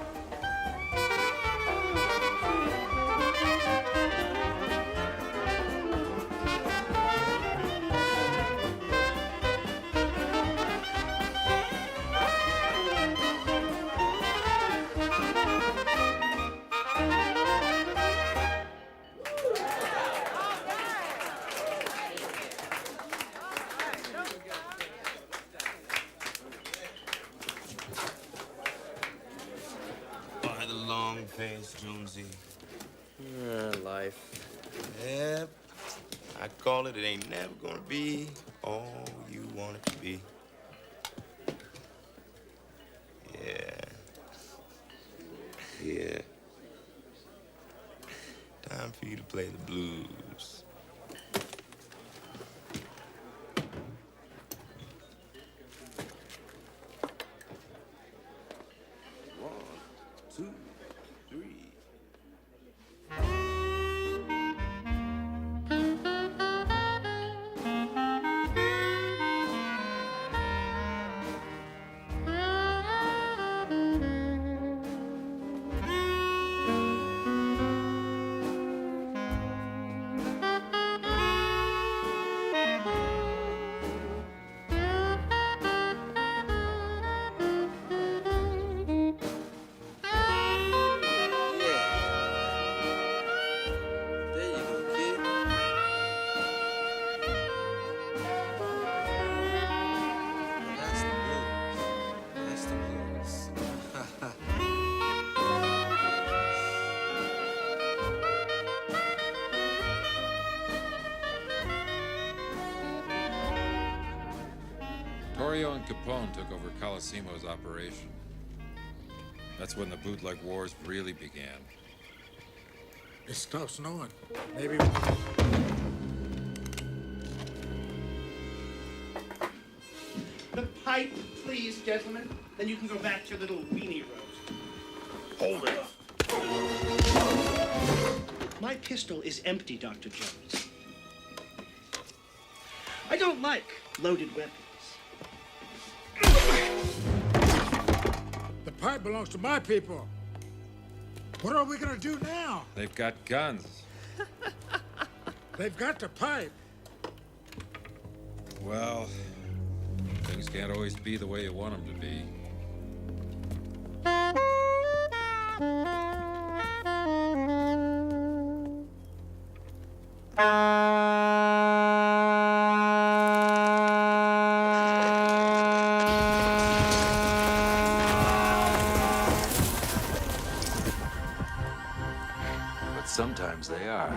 By the long face, Jonesy. Life. Yep. I call it, it ain't never gonna be all you want it to be. Yeah. Yeah. Time for you to play the blues. One, two, three. Torrio and Capone took over Colosimo's operation. That's when the bootleg wars really began. It stops snowing. Maybe. The pipe, please, gentlemen. Then you can go back to your little weenie roast. Hold it. My pistol is empty, Dr. Jones. I don't like loaded weapons. The pipe belongs to my people. What are we gonna do now? They've got guns. They've got the pipe. Well, things can't always be the way you want them to be. But sometimes they are.